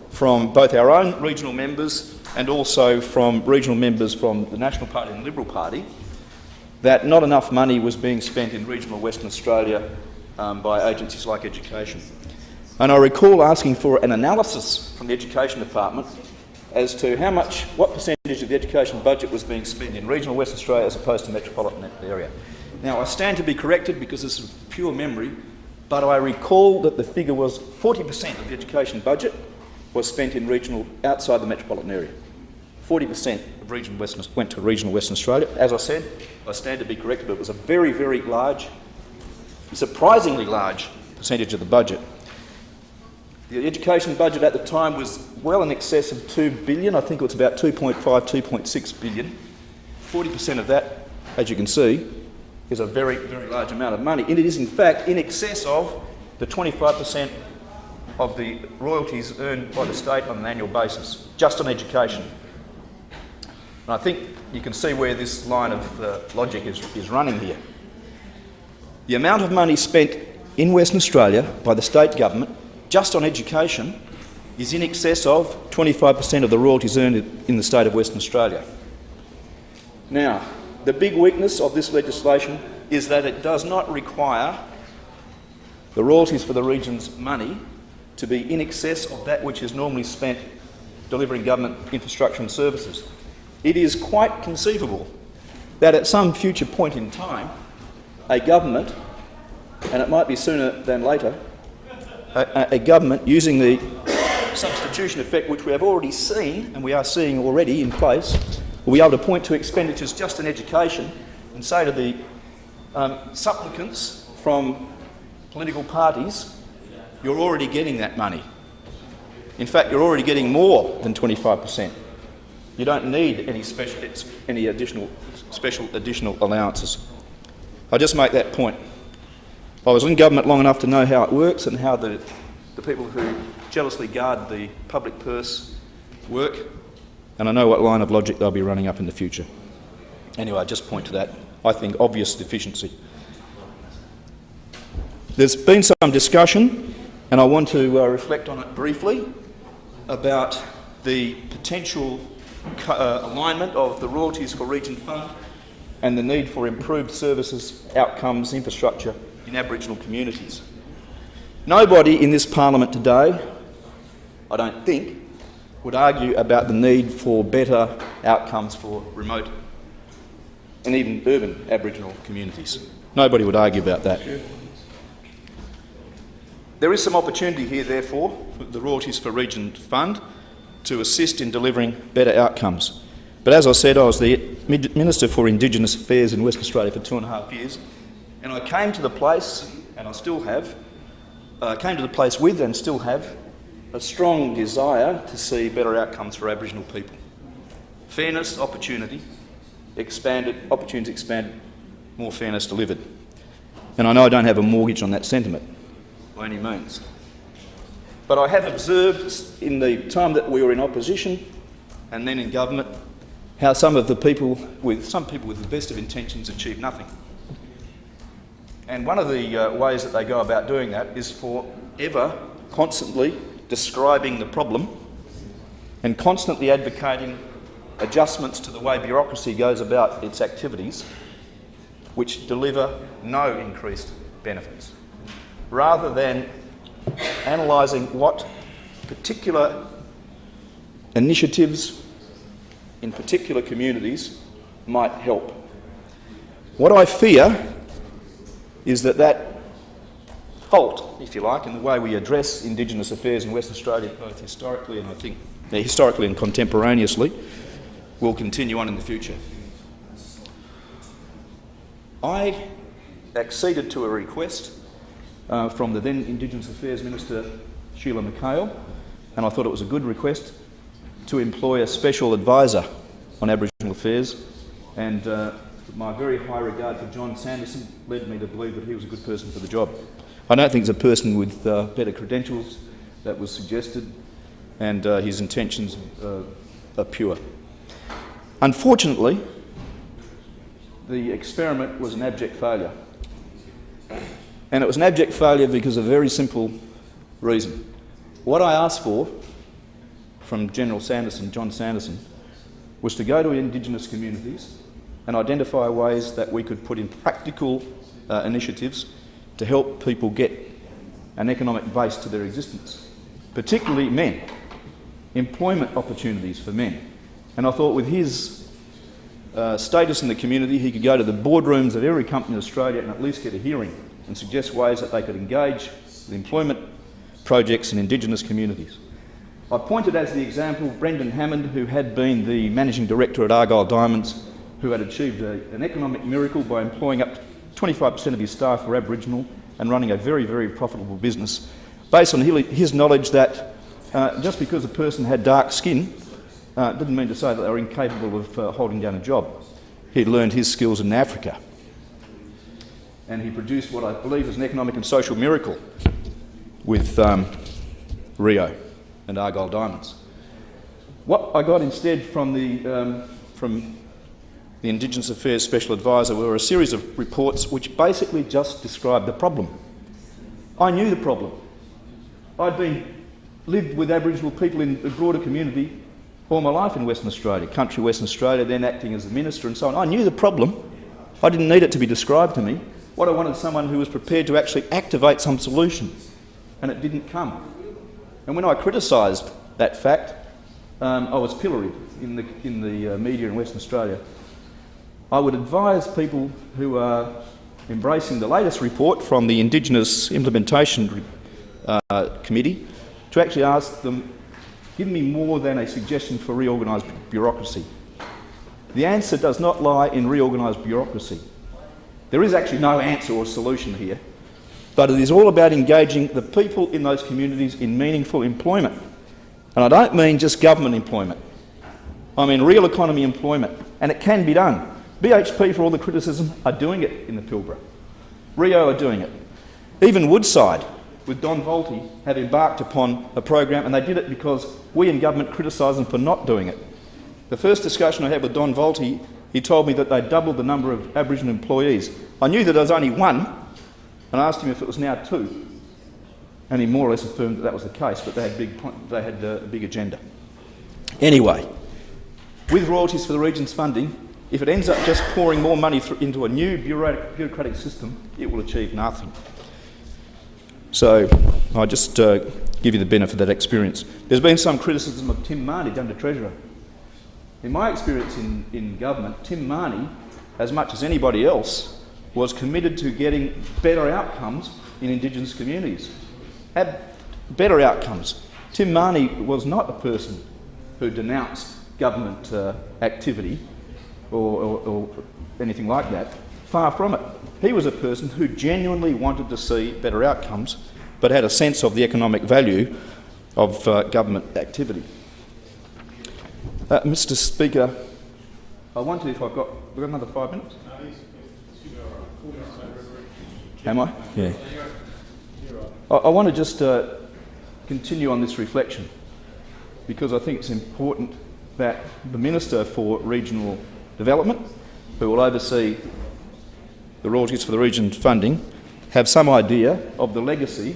Speaker 9: from both our own regional members and also from regional members from the National Party and the Liberal Party that not enough money was being spent in regional Western Australia by agencies like Education. And I recall asking for an analysis from the Education Department as to what percentage of the education budget was being spent in regional Western Australia as opposed to metropolitan area. Now, I stand to be corrected because this is pure memory, but I recall that the figure was 40% of the education budget was spent in regional outside the metropolitan area. 40% of regional went to regional Western Australia. As I said, I stand to be corrected, but it was a very, very large, surprisingly large percentage of the budget. The education budget at the time was well in excess of $2 billion. I think it was about 2.5, 2.6 billion. 40% of that, as you can see, is a very, very large amount of money. And it is, in fact, in excess of the 25% of the royalties earned by the state on an annual basis, just on education. And I think you can see where this line of logic is running here. The amount of money spent in Western Australia by the state government just on education is in excess of 25% of the royalties earned in the state of Western Australia. Now, the big weakness of this legislation is that it does not require the royalties for the region's money to be in excess of that which is normally spent delivering government infrastructure and services. It is quite conceivable that at some future point in time, a government, and it might be sooner than later, a government using the substitution effect, which we have already seen, and we are seeing already in place, will be able to point to expenditures just in education and say to the supplicants from political parties, you're already getting that money. In fact, you're already getting more than 25%. You don't need any additional allowances. I just make that point. I was in government long enough to know how it works and how the people who jealously guard the public purse work, and I know what line of logic they'll be running up in the future. Anyway, I just point to that, I think, obvious deficiency. There's been some discussion, and I want to reflect on it briefly, about the potential alignment of the Royalties for Region Fund and the need for improved services, outcomes, infrastructure in Aboriginal communities. Nobody in this parliament today, I don't think, would argue about the need for better outcomes for remote and even urban Aboriginal communities. Nobody would argue about that. There is some opportunity here, therefore, for the Royalties for Region Fund to assist in delivering better outcomes. But as I said, I was the Minister for Indigenous Affairs in Western Australia for 2.5 years, and I came to the place, and I still have, came to the place with and still have a strong desire to see better outcomes for Aboriginal people. Fairness, opportunities expanded, more fairness delivered. And I know I don't have a mortgage on that sentiment by any means. But I have observed in the time that we were in opposition and then in government how some people with the best of intentions achieve nothing. And one of the ways that they go about doing that is forever constantly describing the problem and constantly advocating adjustments to the way bureaucracy goes about its activities, which deliver no increased benefits, rather than analysing what particular initiatives in particular communities might help. What I fear is that fault, if you like, in the way we address Indigenous affairs in Western Australia, both historically and I think historically and contemporaneously, will continue on in the future. I acceded to a request from the then Indigenous Affairs Minister, Sheila McHale, and I thought it was a good request to employ a special advisor on Aboriginal affairs, and my very high regard for John Sanderson led me to believe that he was a good person for the job. I don't think there's a person with better credentials that was suggested, and his intentions are pure. Unfortunately, the experiment was an abject failure. And it was an abject failure because of a very simple reason. What I asked for from General Sanderson, John Sanderson, was to go to Indigenous communities and identify ways that we could put in practical initiatives to help people get an economic base to their existence, particularly men, employment opportunities for men. And I thought with his status in the community, he could go to the boardrooms of every company in Australia and at least get a hearing and suggest ways that they could engage with employment projects in Indigenous communities. I pointed as the example Brendon Hammond, who had been the Managing Director at Argyle Diamonds, who had achieved an economic miracle by employing up to 25% of his staff were Aboriginal and running a very, very profitable business, based on his knowledge that just because a person had dark skin didn't mean to say that they were incapable of holding down a job. He'd learned his skills in Africa. And he produced what I believe is an economic and social miracle with Rio and Argyle Diamonds. What I got instead from the Indigenous Affairs Special Advisor were a series of reports which basically just described the problem. I knew the problem. I'd lived with Aboriginal people in the broader community all my life in Western Australia, country Western Australia, then acting as a minister and so on. I knew the problem. I didn't need it to be described to me. What I wanted was someone who was prepared to actually activate some solution, and it didn't come. And when I criticised that fact, I was pilloried in the media in Western Australia. I would advise people who are embracing the latest report from the Indigenous Implementation Committee to actually ask them, give me more than a suggestion for reorganised bureaucracy. The answer does not lie in reorganised bureaucracy. There is actually no answer or solution here, but it is all about engaging the people in those communities in meaningful employment. And I don't mean just government employment. I mean real economy employment. And it can be done. BHP, for all the criticism, are doing it in the Pilbara. Rio are doing it. Even Woodside, with Don Volti, have embarked upon a program, and they did it because we in government criticised them for not doing it. The first discussion I had with Don Volti, he told me that they'd doubled the number of Aboriginal employees. I knew that there was only one, and I asked him if it was now two. And he more or less affirmed that that was the case, but they had a big agenda. Anyway, with royalties for the region's funding, if it ends up just pouring more money into a new bureaucratic system, it will achieve nothing. So I just give you the benefit of that experience. There's been some criticism of Tim Marnie, the Under-Treasurer. In my experience in government, Tim Marnie, as much as anybody else, was committed to getting better outcomes in Indigenous communities. Better outcomes. Tim Marnie was not a person who denounced government activity or anything like that. Far from it. He was a person who genuinely wanted to see better outcomes, but had a sense of the economic value of government activity. Mr. Speaker, I wonder if we've got another 5 minutes? Am I? Yeah. I want to just continue on this reflection, because I think it's important that the Minister for Regional Development, who will oversee the royalties for the region's funding, have some idea of the legacy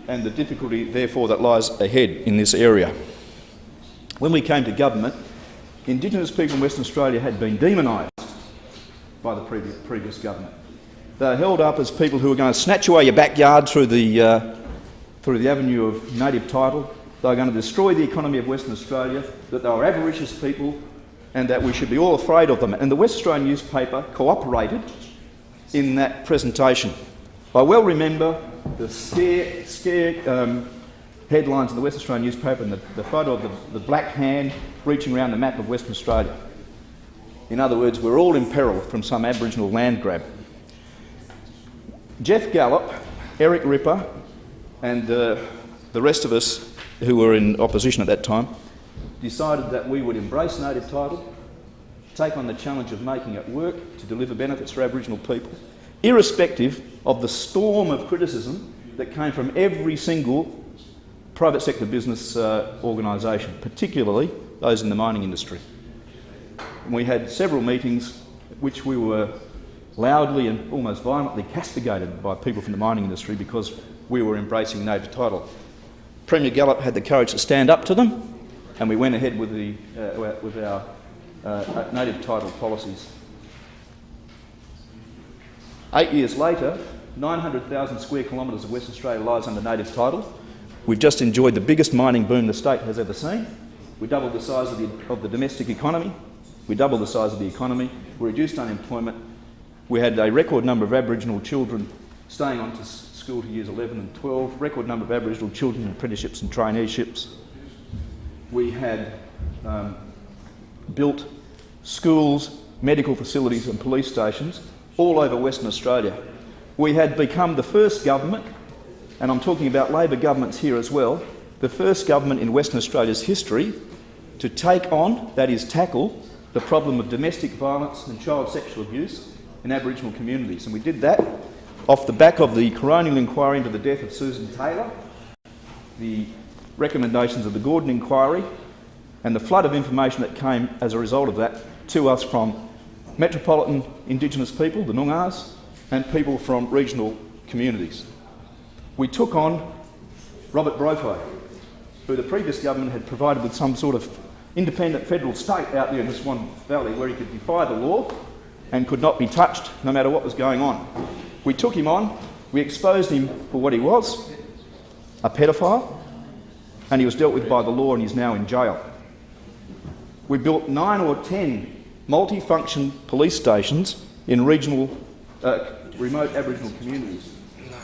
Speaker 9: and the difficulty, therefore, that lies ahead in this area. When we came to government, Indigenous people in Western Australia had been demonised by the previous government. They were held up as people who were going to snatch away your backyard through the avenue of native title. They were going to destroy the economy of Western Australia, that they were avaricious people, and that we should be all afraid of them. And the West Australian newspaper cooperated in that presentation. I well remember the scare headlines in the West Australian newspaper and the photo of the black hand reaching around the map of Western Australia. In other words, we're all in peril from some Aboriginal land grab. Jeff Gallop, Eric Ripper, and the rest of us who were in opposition at that time decided that we would embrace native title, take on the challenge of making it work to deliver benefits for Aboriginal people, irrespective of the storm of criticism that came from every single private sector business organisation, particularly those in the mining industry. And we had several meetings which we were loudly and almost violently castigated by people from the mining industry because we were embracing native title. Premier Gallop had the courage to stand up to them, and we went ahead with our native title policies. 8 years later, 900,000 square kilometres of Western Australia lies under native title. We've just enjoyed the biggest mining boom the state has ever seen. We doubled the size of the domestic economy. We doubled the size of the economy. We reduced unemployment. We had a record number of Aboriginal children staying on to school to years 11 and 12, record number of Aboriginal children in apprenticeships and traineeships. We had built schools, medical facilities and police stations all over Western Australia. We had become the first government, and I'm talking about Labor governments here as well, the first government in Western Australia's history to take on, that is tackle, the problem of domestic violence and child sexual abuse in Aboriginal communities. And we did that off the back of the coronial inquiry into the death of Susan Taylor, the recommendations of the Gordon inquiry, and the flood of information that came as a result of that to us from metropolitan Indigenous people, the Noongars, and people from regional communities. We took on Robert Brophy, who the previous government had provided with some sort of independent federal state out there in the Swan Valley where he could defy the law and could not be touched no matter what was going on. We took him on, we exposed him for what he was, a pedophile, and he was dealt with by the law and he's now in jail. We built 9 or 10 multi-function police stations in regional, remote Aboriginal communities.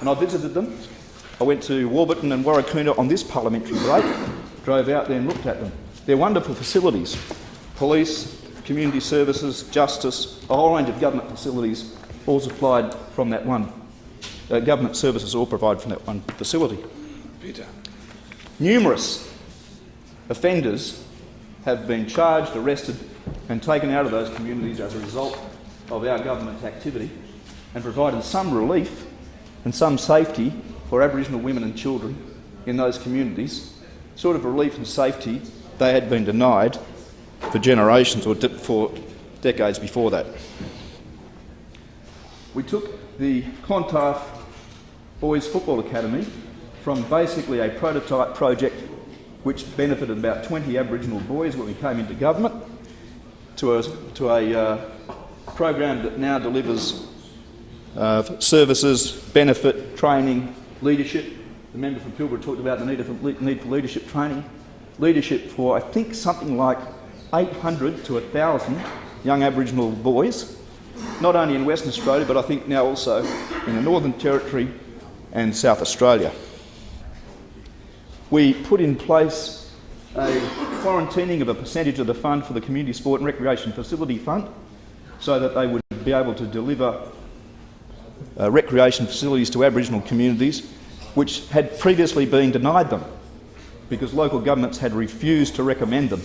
Speaker 9: And I visited them. I went to Warburton and Warracoona on this parliamentary break, drove out there and looked at them. They're wonderful facilities. Police, community services, justice, a whole range of government facilities, all supplied from that one. Government services all provided from that one facility. Peter. Numerous offenders have been charged, arrested and taken out of those communities as a result of our government activity, and provided some relief and some safety for Aboriginal women and children in those communities, sort of relief and safety they had been denied for generations or for decades before that. We took the Clontarf Boys Football Academy from basically a prototype project which benefited about 20 Aboriginal boys when we came into government to a program that now delivers services, benefit, training, leadership. The member from Pilbara talked about the need for leadership training. Leadership for, I think, something like 800 to 1,000 young Aboriginal boys, not only in Western Australia, but I think now also in the Northern Territory and South Australia. We put in place a quarantining of a percentage of the fund for the Community Sport and Recreation Facility Fund so that they would be able to deliver recreation facilities to Aboriginal communities which had previously been denied them because local governments had refused to recommend them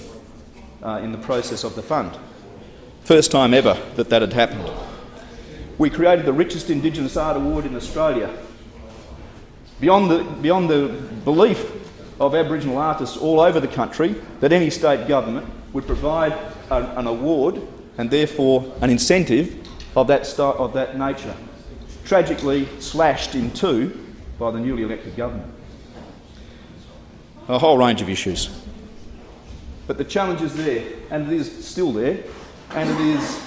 Speaker 9: in the process of the fund. First time ever that had happened. We created the richest Indigenous Art Award in Australia. Beyond the belief of Aboriginal artists all over the country that any state government would provide an award and therefore an incentive of that nature, tragically slashed in two by the newly elected government. A whole range of issues. But the challenge is there, and it is still there, and it is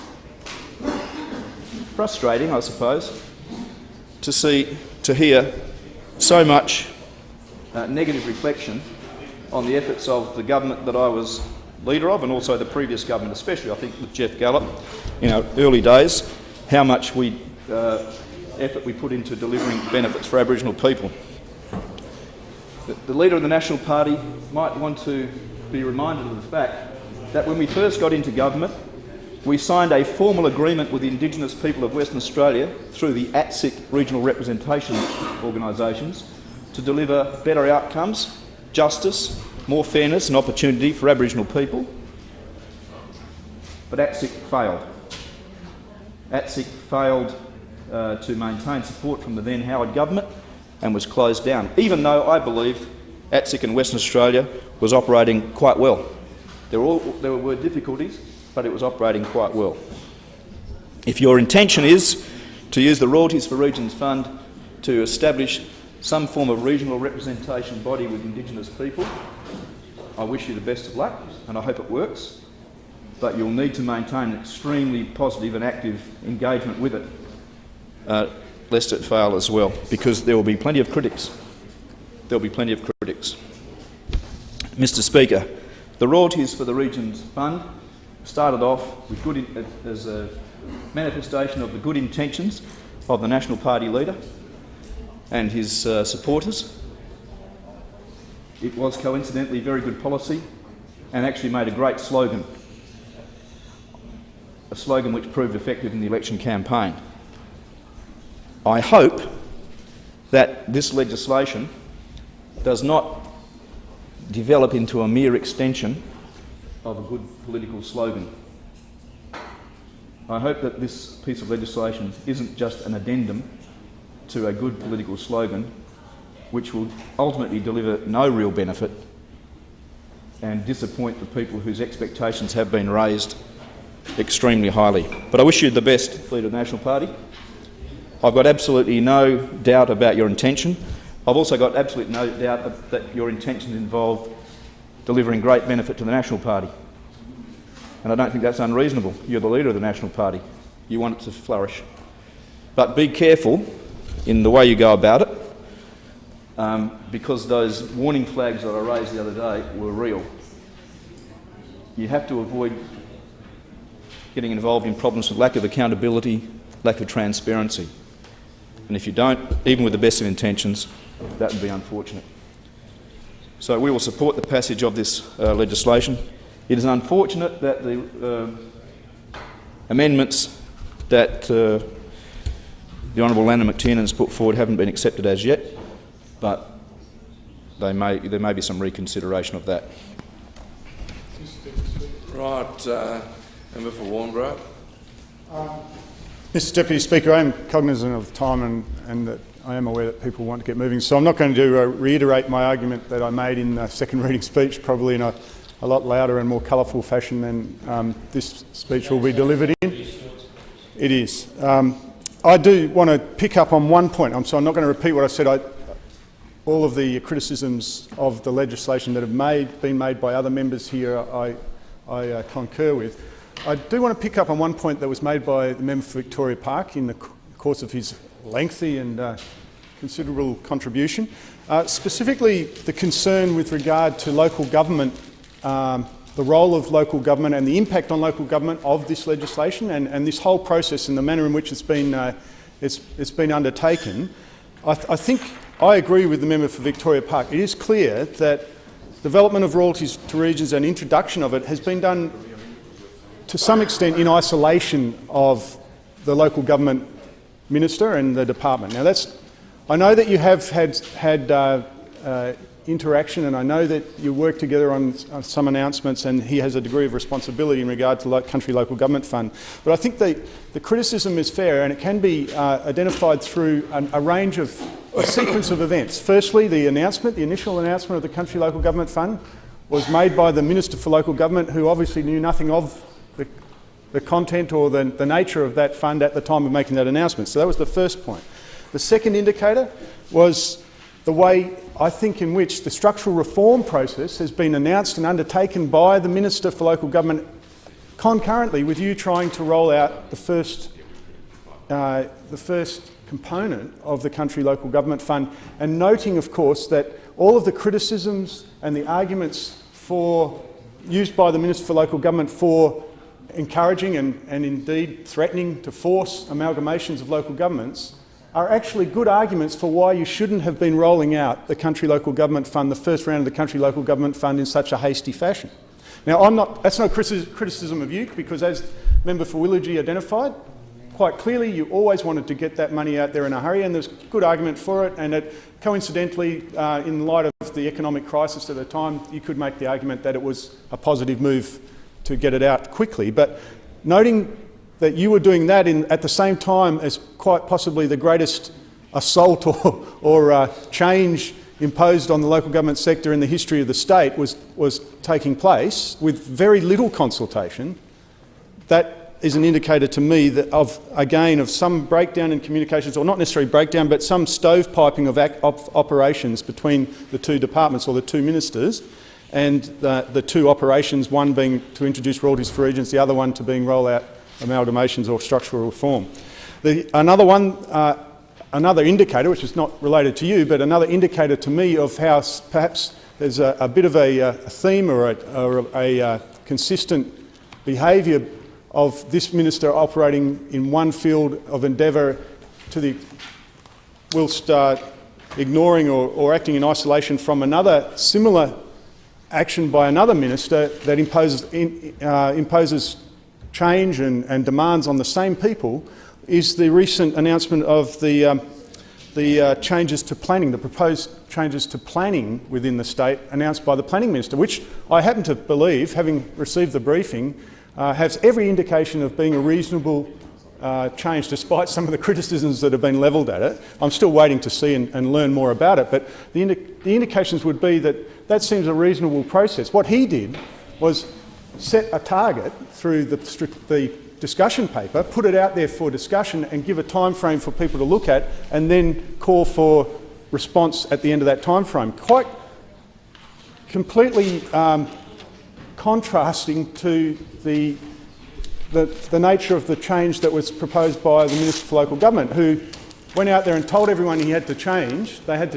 Speaker 9: frustrating, I suppose, to hear so much negative reflection on the efforts of the government that I was leader of, and also the previous government, especially I think with Jeff Gallop in our early days, how much effort we put into delivering benefits for Aboriginal people. The leader of the National Party might want to be reminded of the fact that when we first got into government, we signed a formal agreement with the Indigenous people of Western Australia through the ATSIC regional representation organisations to deliver better outcomes, justice, more fairness and opportunity for Aboriginal people. But ATSIC failed. ATSIC failed to maintain support from the then Howard government and was closed down, even though I believe ATSIC in Western Australia was operating quite well. There were difficulties, but it was operating quite well. If your intention is to use the Royalties for Regions Fund to establish some form of regional representation body with Indigenous people, I wish you the best of luck and I hope it works, but you'll need to maintain an extremely positive and active engagement with it, lest it fail as well, because there will be plenty of critics. There will be plenty of critics. Mr Speaker, the Royalties for the Regions Fund started off with as a manifestation of the good intentions of the National Party leader and his supporters. It was coincidentally very good policy and actually made a great slogan, a slogan which proved effective in the election campaign. I hope that this legislation does not develop into a mere extension of a good political slogan. I hope that this piece of legislation isn't just an addendum to a good political slogan which will ultimately deliver no real benefit and disappoint the people whose expectations have been raised extremely highly. But I wish you the best, Leader of the National Party. I've got absolutely no doubt about your intention. I've also got absolutely no doubt that your intentions involve delivering great benefit to the National Party. And I don't think that's unreasonable. You're the leader of the National Party. You want it to flourish. But be careful in the way you go about it, because those warning flags that I raised the other day were real. You have to avoid getting involved in problems with lack of accountability, lack of transparency. And if you don't, even with the best of intentions, that would be unfortunate. So we will support the passage of this legislation. It is unfortunate that the amendments that the Honourable Landon McTiernan has put forward haven't been accepted as yet, but there may be some reconsideration of that.
Speaker 7: Right, member for Warnborough.
Speaker 10: Mr Deputy Speaker, I am cognisant of the time and that I am aware that people want to get moving, so I'm not going to reiterate my argument that I made in the second reading speech, probably in a lot louder and more colourful fashion than this speech will be delivered in. It is. I do want to pick up on one point, so I'm not going to repeat what I said. All of the criticisms of the legislation that have been made by other members here, I concur with. I do want to pick up on one point that was made by the member for Victoria Park in the course of his lengthy and considerable contribution, specifically the concern with regard to local government, the role of local government and the impact on local government of this legislation and this whole process and the manner in which it's been undertaken. I think I agree with the member for Victoria Park. It is clear that development of royalties to regions and introduction of it has been done to some extent in isolation of the local government minister and the department. Now I know that you have had interaction, and I know that you work together on some announcements, and he has a degree of responsibility in regard to the Country Local Government Fund. But I think the criticism is fair, and it can be identified through a range of a sequence of events. Firstly, the initial announcement of the Country Local Government Fund was made by the Minister for Local Government, who obviously knew nothing of the content or the nature of that fund at the time of making that announcement. So that was the first point. The second indicator was the way, I think, in which the structural reform process has been announced and undertaken by the Minister for Local Government concurrently with you trying to roll out the first component of the Country Local Government Fund, and noting, of course, that all of the criticisms and the arguments used by the Minister for Local Government for encouraging and indeed threatening to force amalgamations of local governments are actually good arguments for why you shouldn't have been rolling out the Country Local Government Fund, the first round of the Country Local Government Fund, in such a hasty fashion. Now, that's no criticism of you, because as Member for Willagee identified, quite clearly you always wanted to get that money out there in a hurry, and there's good argument for it, and coincidentally, in light of the economic crisis at the time, you could make the argument that it was a positive move to get it out quickly. But noting that you were doing that at the same time as quite possibly the greatest assault or change imposed on the local government sector in the history of the state was taking place with very little consultation, that is an indicator to me that of some breakdown in communications, or not necessarily breakdown, but some stovepiping of operations between the two departments or the two ministers, and the two operations, one being to introduce royalties for regions, the other one to being roll out amalgamations or structural reform. Another indicator, which is not related to you, but another indicator to me of how perhaps there's a bit of a theme or a consistent behaviour of this minister operating in one field of endeavour whilst ignoring or acting in isolation from another similar action by another minister that imposes change and demands on the same people, is the recent announcement of the changes to planning, the proposed changes to planning within the state announced by the planning minister, which I happen to believe, having received the briefing, has every indication of being a reasonable change, despite some of the criticisms that have been levelled at it. I'm still waiting to see and learn more about it, but the indications would be that seems a reasonable process. What he did was set a target through the discussion paper, put it out there for discussion and give a time frame for people to look at, and then call for response at the end of that time frame. Quite completely contrasting to the nature of the change that was proposed by the Minister for Local Government, who went out there and told everyone they had to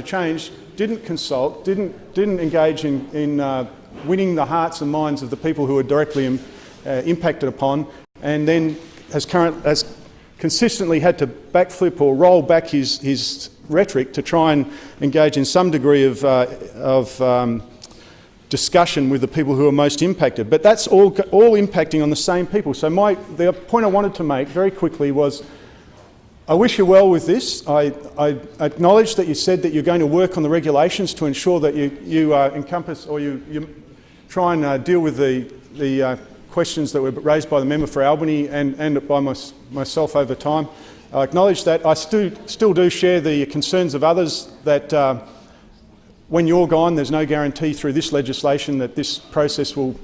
Speaker 10: change, didn't consult, didn't engage in winning the hearts and minds of the people who were directly impacted upon, and then has consistently had to backflip or roll back his rhetoric to try and engage in some degree of discussion with the people who are most impacted. But that's all impacting on the same people. So the point I wanted to make very quickly was, I wish you well with this. I acknowledge that you said that you're going to work on the regulations to ensure that you encompass, or you try and deal with the questions that were raised by the member for Albany and by myself over time. I acknowledge that I still do share the concerns of others that when you're gone, there's no guarantee through this legislation that this process will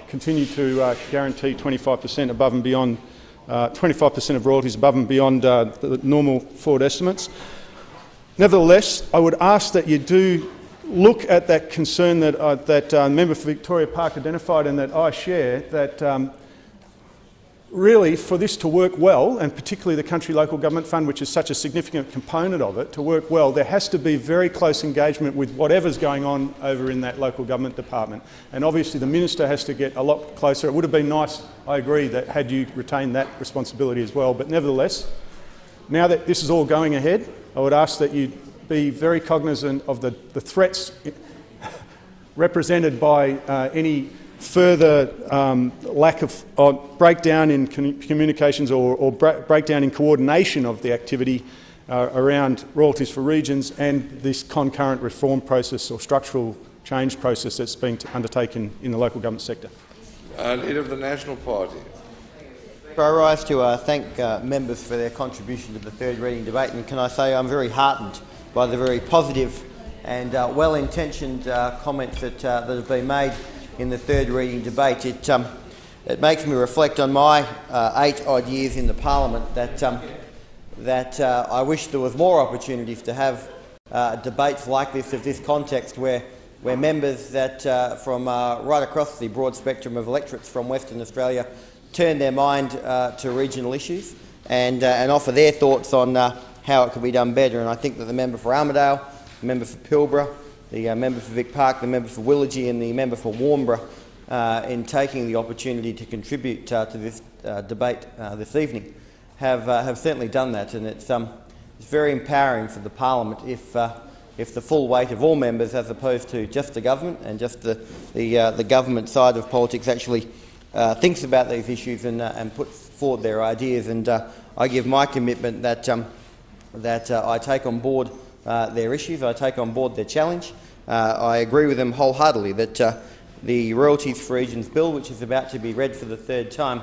Speaker 10: continue to guarantee 25% above and beyond 25% of royalties above and beyond the normal forward estimates. Nevertheless, I would ask that you do look at that concern that member for Victoria Park identified and that I share, that really for this to work well, and particularly the Country Local Government Fund, which is such a significant component of it, to work well, there has to be very close engagement with whatever's going on over in that local government department. And obviously the Minister has to get a lot closer. It would have been nice, I agree, that had you retained that responsibility as well. But nevertheless, now that this is all going ahead, I would ask that you be very cognisant of the threats represented by any further lack of breakdown in communications or breakdown in coordination of the activity around royalties for regions and this concurrent reform process or structural change process that's being undertaken in the local government sector.
Speaker 7: Leader of the National Party.
Speaker 3: I rise to thank members for their contribution to the third reading debate, and can I say I'm very heartened by the very positive and well-intentioned comments that have been made in the third reading debate. It makes me reflect on my 8 odd years in the Parliament that I wish there was more opportunities to have debates like this of this context where members that from right across the broad spectrum of electorates from Western Australia turn their mind to regional issues and offer their thoughts on how it could be done better. And I think that the member for Armidale, the member for Pilbara, the member for Vic Park, the member for Willagee and the member for Warnbro, in taking the opportunity to contribute to this debate this evening, have certainly done that. And it's very empowering for the Parliament if the full weight of all members, as opposed to just the government and just the government side of politics, actually thinks about these issues and puts forward their ideas. And I give my commitment that I take on board their issues, I take on board their challenge. I agree with them wholeheartedly that the Royalties for Regions Bill, which is about to be read for the third time,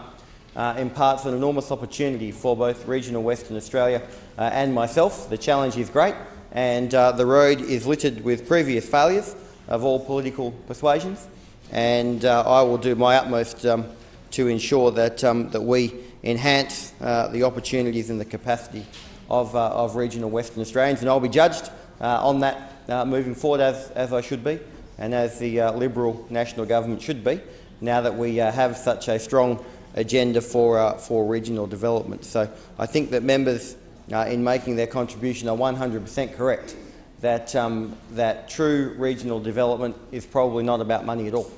Speaker 3: imparts an enormous opportunity for both regional Western Australia and myself. The challenge is great, and the road is littered with previous failures of all political persuasions, and I will do my utmost to ensure that we enhance the opportunities and the capacity of regional Western Australians, and I'll be judged on that moving forward as I should be, and as the Liberal National Government should be, now that we have such a strong agenda for regional development. So I think that members in making their contribution are 100% correct that true regional development is probably not about money at all.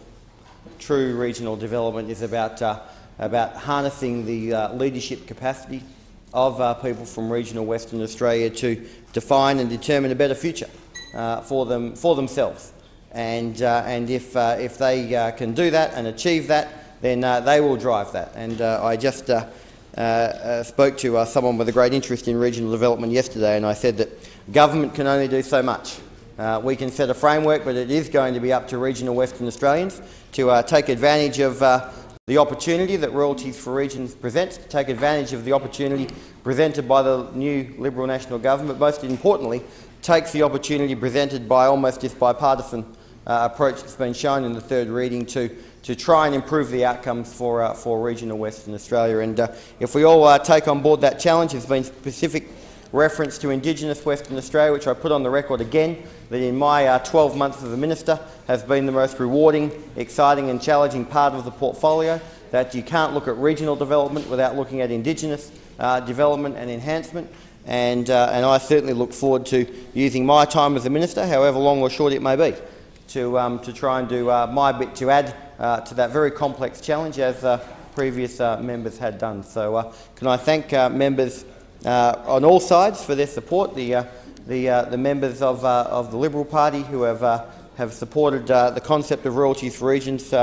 Speaker 3: True regional development is about harnessing the leadership capacity of people from regional Western Australia to define and determine a better future for themselves. And if they can do that and achieve that, then they will drive that. And I just spoke to someone with a great interest in regional development yesterday, and I said that government can only do so much. We can set a framework, but it is going to be up to regional Western Australians to take advantage of the opportunity that Royalties for Regions presents, to take advantage of the opportunity presented by the new Liberal National Government, but most importantly, takes the opportunity presented by almost this bipartisan approach that's been shown in the third reading to try and improve the outcomes for regional Western Australia. And if we all take on board that challenge, there's been specific reference to Indigenous Western Australia, which I put on the record again, that in my 12 months as a minister has been the most rewarding, exciting and challenging part of the portfolio, that you can't look at regional development without looking at Indigenous development and enhancement. And I certainly look forward to using my time as a minister, however long or short it may be, to try and do my bit to add to that very complex challenge, as previous members had done. So can I thank members on all sides for their support, the members of the Liberal Party who have supported the concept of Royalties for Regions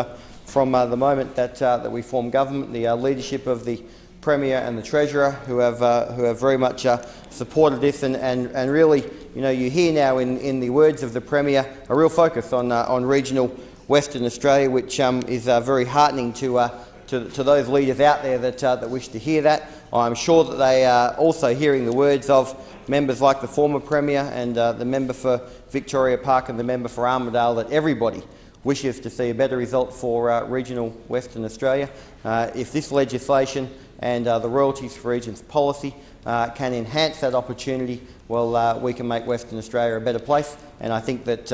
Speaker 3: from the moment that we formed government, the leadership of the Premier and the Treasurer who have very much supported this, and really, you know, you hear now in the words of the Premier a real focus on regional Western Australia, which is very heartening to to those leaders out there that wish to hear that. I'm sure that they are also hearing the words of members like the former Premier and the member for Victoria Park and the member for Armidale, that everybody wishes to see a better result for regional Western Australia. If this legislation and the Royalties for Regions policy can enhance that opportunity, well, we can make Western Australia a better place. And I think that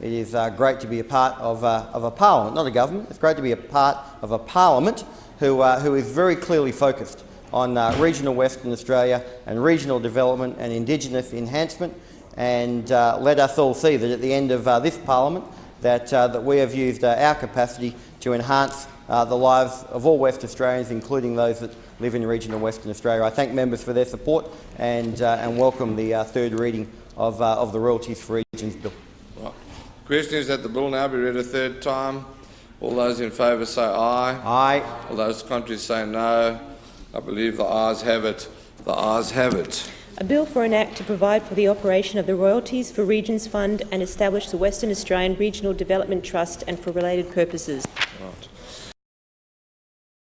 Speaker 3: it is great to be a part of a parliament, not a government. It's great to be a part of a parliament who is very clearly focused on regional Western Australia and regional development and Indigenous enhancement. And let us all see that at the end of this parliament, that we have used our capacity to enhance the lives of all West Australians, including those that live in regional Western Australia. I thank members for their support and welcome the third reading of the Royalties for Regions Bill.
Speaker 7: Right. Question is that the bill now be read a third time. All those in favour say aye.
Speaker 3: Aye.
Speaker 7: All those contrary say no. I believe the ayes have it. The ayes have it.
Speaker 11: A bill for an act to provide for the operation of the Royalties for Regions Fund and establish the Western Australian Regional Development Trust and for related purposes.